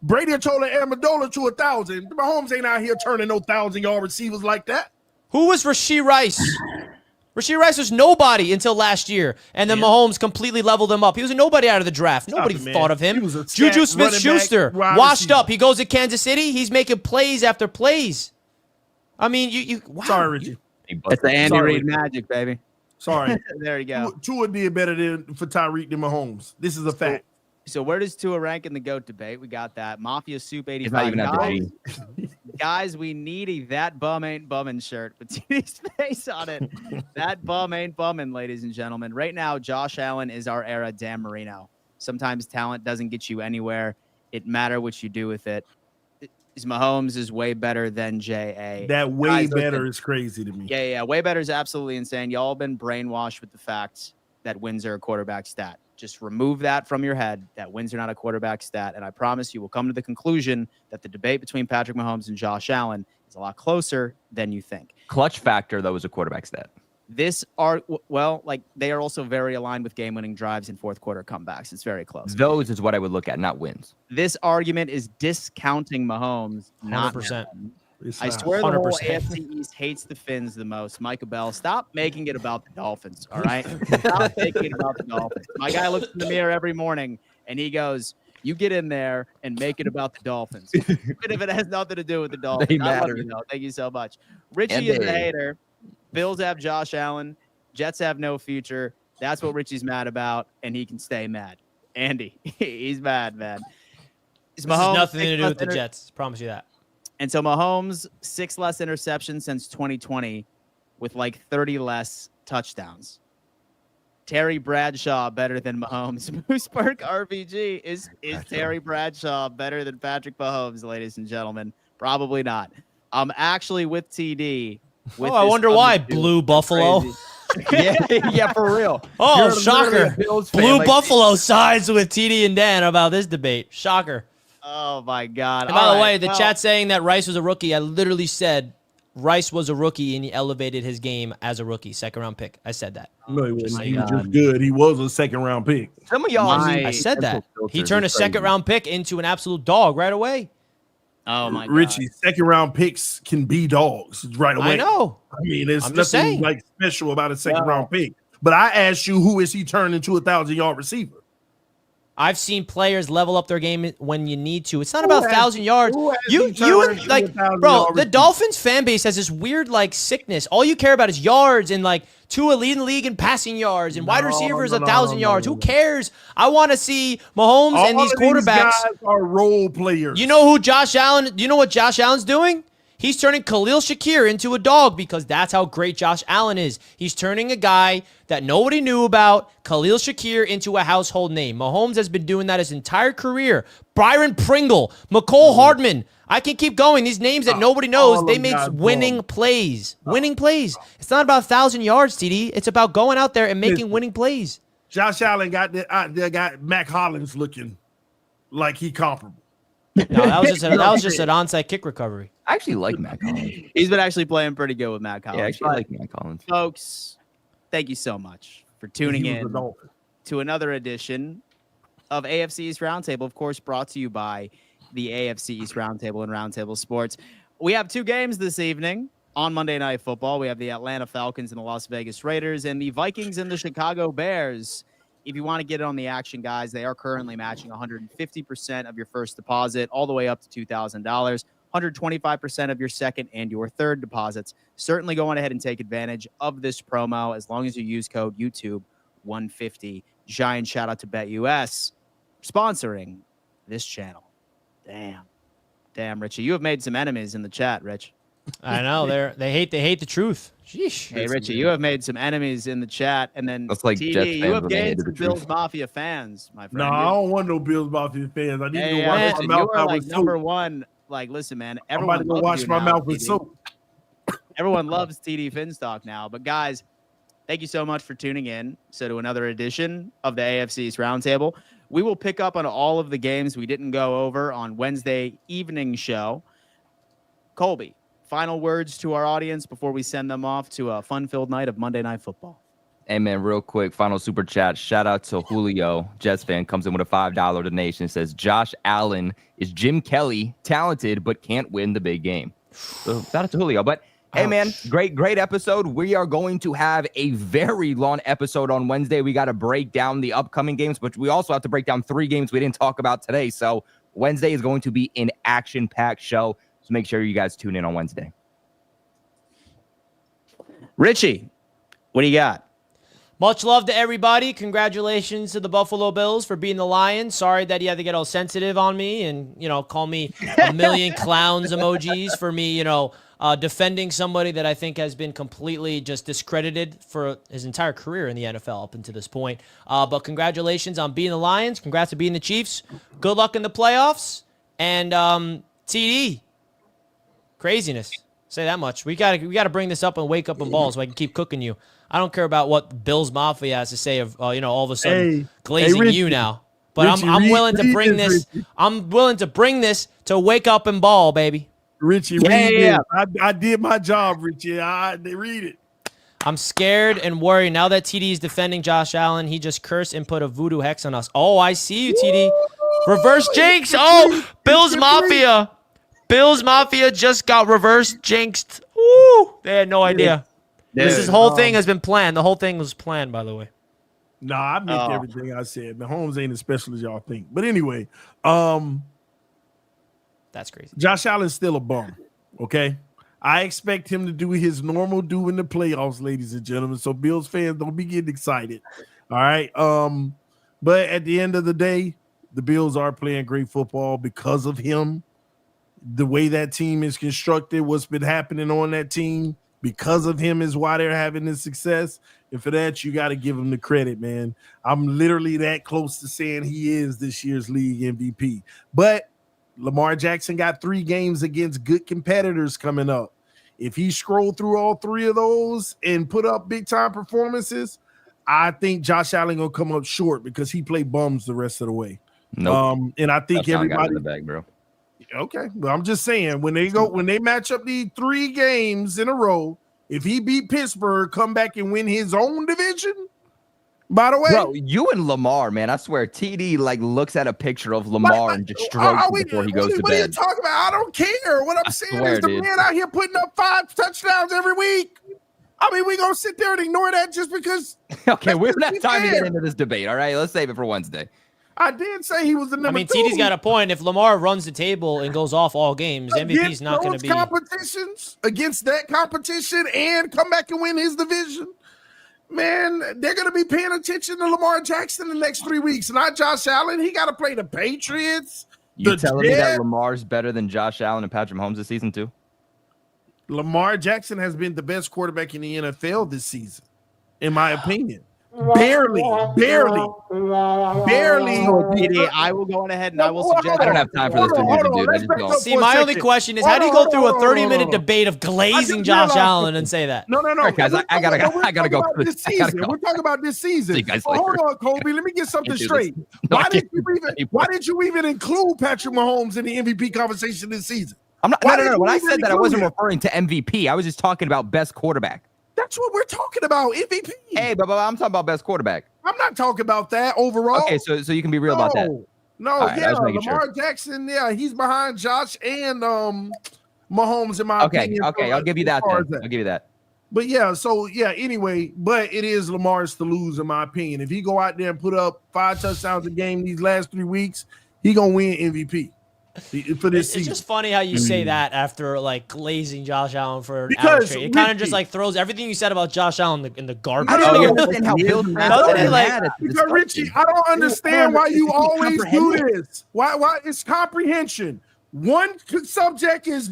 Brady turned Amendola to 1,000. Mahomes ain't out here turning no 1,000-yard receivers like that. Who was Rashee Rice? Rashee Rice was nobody until last year, and then Mahomes completely leveled him up. He was a nobody out of the draft. Nobody thought of him. Juju Smith-Schuster, washed up. He goes to Kansas City. He's making plays after plays. I mean, wow. Sorry, Richie. It's the Andy Reid magic, baby. Sorry. There you go. Tua did better for Tyreek than Mahomes. This is a fact. So where does Tua rank in the GOAT debate? We got that. Mafia Soup 85. Guys, we need a That Bum Ain't Bummin' shirt with TD's face on it. That bum ain't bummin', ladies and gentlemen. Right now, Josh Allen is our era Dan Marino. Sometimes talent doesn't get you anywhere. It matter what you do with it. Mahomes is way better than J.A. That way better is crazy to me. Yeah. Way better is absolutely insane. Y'all have been brainwashed with the fact that wins are a quarterback stat. Just remove that from your head, that wins are not a quarterback stat. And I promise you will come to the conclusion that the debate between Patrick Mahomes and Josh Allen is a lot closer than you think. Clutch factor, though, is a quarterback stat. They are also very aligned with game-winning drives and fourth quarter comebacks. It's very close. Those is what I would look at, not wins. This argument is discounting Mahomes, 100%. I swear 100%. The whole AFC East hates the Finns the most. Micah Bell, stop making it about the Dolphins, all right? Stop making it about the Dolphins. My guy looks in the mirror every morning, and he goes, you get in there and make it about the Dolphins. Even if it has nothing to do with the Dolphins. They matter. Thank you so much. Richie is a hater. Bills have Josh Allen. Jets have no future. That's what Richie's mad about, and he can stay mad. Andy, he's mad, man. This has nothing to do with the Jets. Promise you that. And so Mahomes, 6 less interceptions since 2020 with like 30 less touchdowns. Terry Bradshaw better than Mahomes. Mooseburg RBG is Terry Bradshaw better than Patrick Mahomes, ladies and gentlemen? Probably not. I'm actually with TD. I wonder why. Blue Buffalo. yeah, for real. Oh, shocker. Blue Buffalo sides with TD and Dan about this debate. Shocker. Oh, my God. And by the way, the chat saying that Rice was a rookie, I literally said Rice was a rookie and he elevated his game as a rookie, second-round pick. I said that. No, he wasn't. He was just good. He was a second-round pick. Some of y'all I said that. He turned a second-round pick into an absolute dog right away. Oh my God. Richie, second round picks can be dogs right away. I know. I mean, there's I'm just nothing saying. like special about a second round pick. But I asked you, who is he turning into a 1,000-yard receiver? I've seen players level up their game when you need to. It's not about 1,000 yards. You like, bro, the Dolphins fan base has this weird like sickness. All you care about is yards and like Tua leading the league in passing yards and wide receivers 1,000 yards. Who cares? I want to see Mahomes and these quarterbacks. These guys are role players. You know who Josh Allen? You know what Josh Allen's doing? He's turning Khalil Shakir into a dog because that's how great Josh Allen is. He's turning a guy that nobody knew about, Khalil Shakir, into a household name. Mahomes has been doing that his entire career. Byron Pringle, McCole Hardman. I can keep going. These names that nobody knows, they make winning plays. Winning plays. It's not about 1,000 yards, TD. It's about going out there and making winning plays. Josh Allen got Mac Hollins looking like he comparable. No, that was just an onside kick recovery. I actually like Matt Collins. He's been actually playing pretty good with Matt Collins. Yeah, I actually like Matt Collins. Folks, thank you so much for tuning in to another edition of AFC East Roundtable, of course, brought to you by the AFC East Roundtable and Roundtable Sports. We have two games this evening on Monday Night Football. We have the Atlanta Falcons and the Las Vegas Raiders, and the Vikings and the Chicago Bears. If you want to get in on the action, guys, they are currently matching 150% of your first deposit all the way up to $2,000. 125% of your second and your third deposits. Certainly go on ahead and take advantage of this promo as long as you use code YouTube150. Giant shout out to BetUS sponsoring this channel. Damn, Richie, you have made some enemies in the chat, Rich. I know they hate the truth. Sheesh. Hey, Richie, you have made some enemies in the chat, and then that's like TD, you have gained some Bills Mafia fans, my friend. No, I don't want no Bills Mafia fans. I need to wash my mouth out with number one. Like, listen, man, everyone I'm about to go wash my mouth with soap. Everyone loves TD Finstock now, but guys, thank you so much for tuning in. So to another edition of the AFC East Roundtable. We will pick up on all of the games we didn't go over on Wednesday evening show. Colby, final words to our audience before we send them off to a fun-filled night of Monday Night Football. Hey, man, real quick, final super chat. Shout out to Julio, Jets fan, comes in with a $5 donation. Says, Josh Allen is Jim Kelly, talented, but can't win the big game. So shout out to Julio. But, hey, man, great episode. We are going to have a very long episode on Wednesday. We got to break down the upcoming games, but we also have to break down 3 games we didn't talk about today. So Wednesday is going to be an action-packed show. So make sure you guys tune in on Wednesday. Richie, what do you got? Much love to everybody. Congratulations to the Buffalo Bills for beating the Lions. Sorry that you had to get all sensitive on me and, call me a million clowns emojis for me, defending somebody that I think has been completely just discredited for his entire career in the NFL up until this point. But congratulations on beating the Lions. Congrats on beating the Chiefs. Good luck in the playoffs. And TD, craziness. Say that much. We gotta bring this up and wake up in balls so I can keep cooking you. I don't care about what Bills Mafia has to say of all of a sudden glazing Richie, you now. But Richie, I'm willing to bring this. Richie. I'm willing to bring this to wake up and ball, baby. Richie, read it. I did my job, Richie. They read it. I'm scared and worried now that TD is defending Josh Allen. He just cursed and put a voodoo hex on us. Oh, I see you, TD. Reverse jinx. Oh, Bills Mafia. Bills Mafia just got reverse jinxed. Woo! They had no idea. This whole thing has been planned. The whole thing was planned, by the way. No, I meant everything I said. Mahomes ain't as special as y'all think. But anyway, that's crazy. Josh Allen's still a bum, okay? I expect him to do his normal do in the playoffs, ladies and gentlemen. So Bills fans, don't be getting excited. All right. But at the end of the day, the Bills are playing great football because of him. The way that team is constructed, what's been happening on that team, because of him is why they're having this success. And for that, you got to give him the credit, man. I'm literally that close to saying he is this year's league MVP. But Lamar Jackson got 3 games against good competitors coming up. If he scrolled through all 3 of those and put up big-time performances, I think Josh Allen going to come up short because he played bums the rest of the way. Nope. And I think everybody in the bag, bro. Okay, but I'm just saying when they match up the 3 games in a row, if he beat Pittsburgh, come back and win his own division, By the way, bro, you and Lamar, man, I swear, TD like looks at a picture of Lamar and just strokes him before he goes to what are you bed. talking about? I don't care. What I'm saying is the man out here putting up 5 touchdowns every week. I mean, we gonna sit there and ignore that just because. Okay, we don't have time to get into this debate. All right, let's save it for Wednesday. I did say he was the number 2. TD's got a point. If Lamar runs the table and goes off all games, MVP's not going to be competitions against that competition and come back and win his division. Man, they're going to be paying attention to Lamar Jackson the next 3 weeks, not Josh Allen. He got to play the Patriots. You telling me that Lamar's better than Josh Allen and Patrick Mahomes this season too? Lamar Jackson has been the best quarterback in the NFL this season, in my opinion. Barely. I will go on ahead and I will suggest. I don't have time for this division, dude. I just don't. See, my only question is, how do you go through a 30-minute debate of glazing Josh Allen and say that? No. Right, guys, I gotta go. This season. We're talking about this season. Hold on, Kobe. Let me get something straight. Why did you even include Patrick Mahomes in the MVP conversation this season? I'm not. No. When I said that, I wasn't referring to MVP. I was just talking about best quarterback. That's what we're talking about, MVP. Hey, but I'm talking about best quarterback. I'm not talking about that overall. Okay, so you can be real about that. No, right, Lamar Jackson, he's behind Josh and Mahomes in my opinion. Okay, I'll give you that. I'll give you that. But anyway, but it is Lamar's to lose in my opinion. If he go out there and put up 5 touchdowns a game these last 3 weeks, he gonna win MVP. For this season. It's just funny how you say that after like glazing Josh Allen for an hour straight. It kind of just like throws everything you said about Josh Allen in the garbage. I don't understand how Bill because Richie, I don't understand why you always do this. Why it's comprehension. One subject is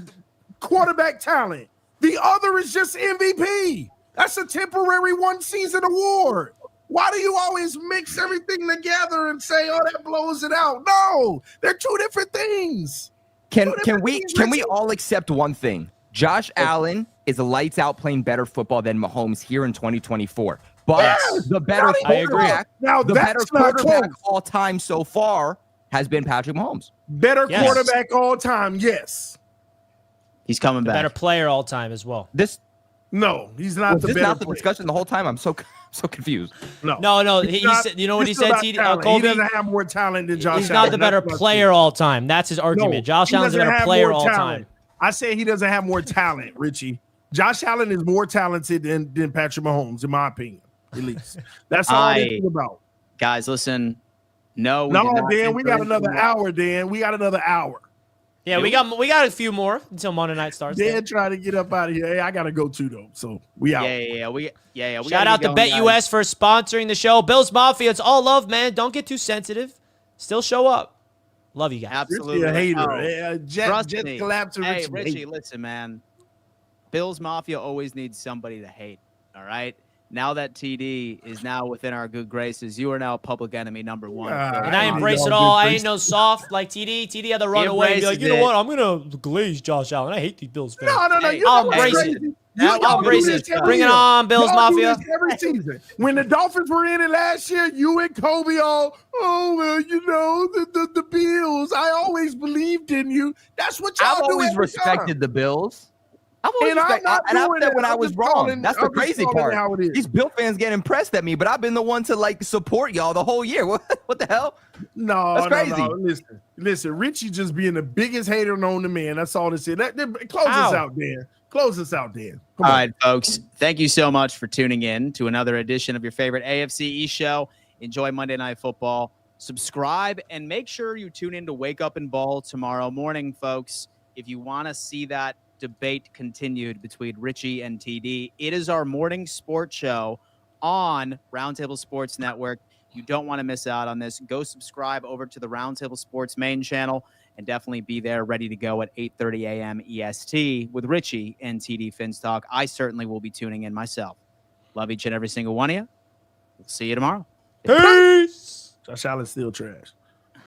quarterback talent. The other is just MVP. That's a temporary one-season award. Why do you always mix everything together and say, "Oh, that blows it out"? No, they're 2 different things. Can we all accept one thing? Josh Allen is a lights out playing better football than Mahomes here in 2024. But the better quarterback, all time so far has been Patrick Mahomes. Better quarterback all time, yes. He's coming back. Better player all time as well. No, he's not the better. This not the discussion the whole time. I'm so confused. No. He said, you know what he said? He doesn't have more talent than Josh Allen. He's not the better player all time. That's his argument. No, Josh Allen's a better player all time. I say he doesn't have more talent, Richie. Josh Allen is more talented than Patrick Mahomes, in my opinion, at least. That's all they think about. Guys, listen. No, Dan, we got another hour, Dan. We got another hour. Yeah, we got a few more until Monday night starts. Dan trying to get up out of here. Hey, I gotta go too though. So we out. Yeah. Shout out to BetUS for sponsoring the show. Bills Mafia, it's all love, man. Don't get too sensitive. Still show up. Love you guys. Absolutely. A hater. Jet collapse. Hey, Richie, listen, man. Bills Mafia always needs somebody to hate. All right. Now that TD is now within our good graces, you are now public enemy number 1. And I embrace it all. I ain't no soft like TD. TD had to run away and be like, you know what? I'm going to glaze Josh Allen. I hate these Bills fans. No. I'll embrace it. I'll embrace it. Bring it on, Bills Mafia. Every season. When the Dolphins were in it last year, you and Kobe the Bills. I always believed in you. That's what y'all do. I've always respected the Bills. I've said when I was wrong. That's the crazy part. These Bill fans get impressed at me, but I've been the one to like support y'all the whole year. What the hell? No, that's crazy. No. Listen. Richie just being the biggest hater known to man. That's all this is. Close us out, Dan. Close us out, Dan. All right, folks. Thank you so much for tuning in to another edition of your favorite AFC East show. Enjoy Monday Night Football. Subscribe and make sure you tune in to Wake Up and Ball tomorrow morning, folks. If you want to see that debate continued between Richie and TD. It is our morning sports show on Roundtable Sports Network. You don't want to miss out on this. Go subscribe over to the Roundtable Sports main channel and definitely be there ready to go at 8:30 a.m. EST with Richie and TD Finstock. I certainly will be tuning in myself. Love each and every single one of you. We'll see you tomorrow. Peace. Josh Allen's still trash.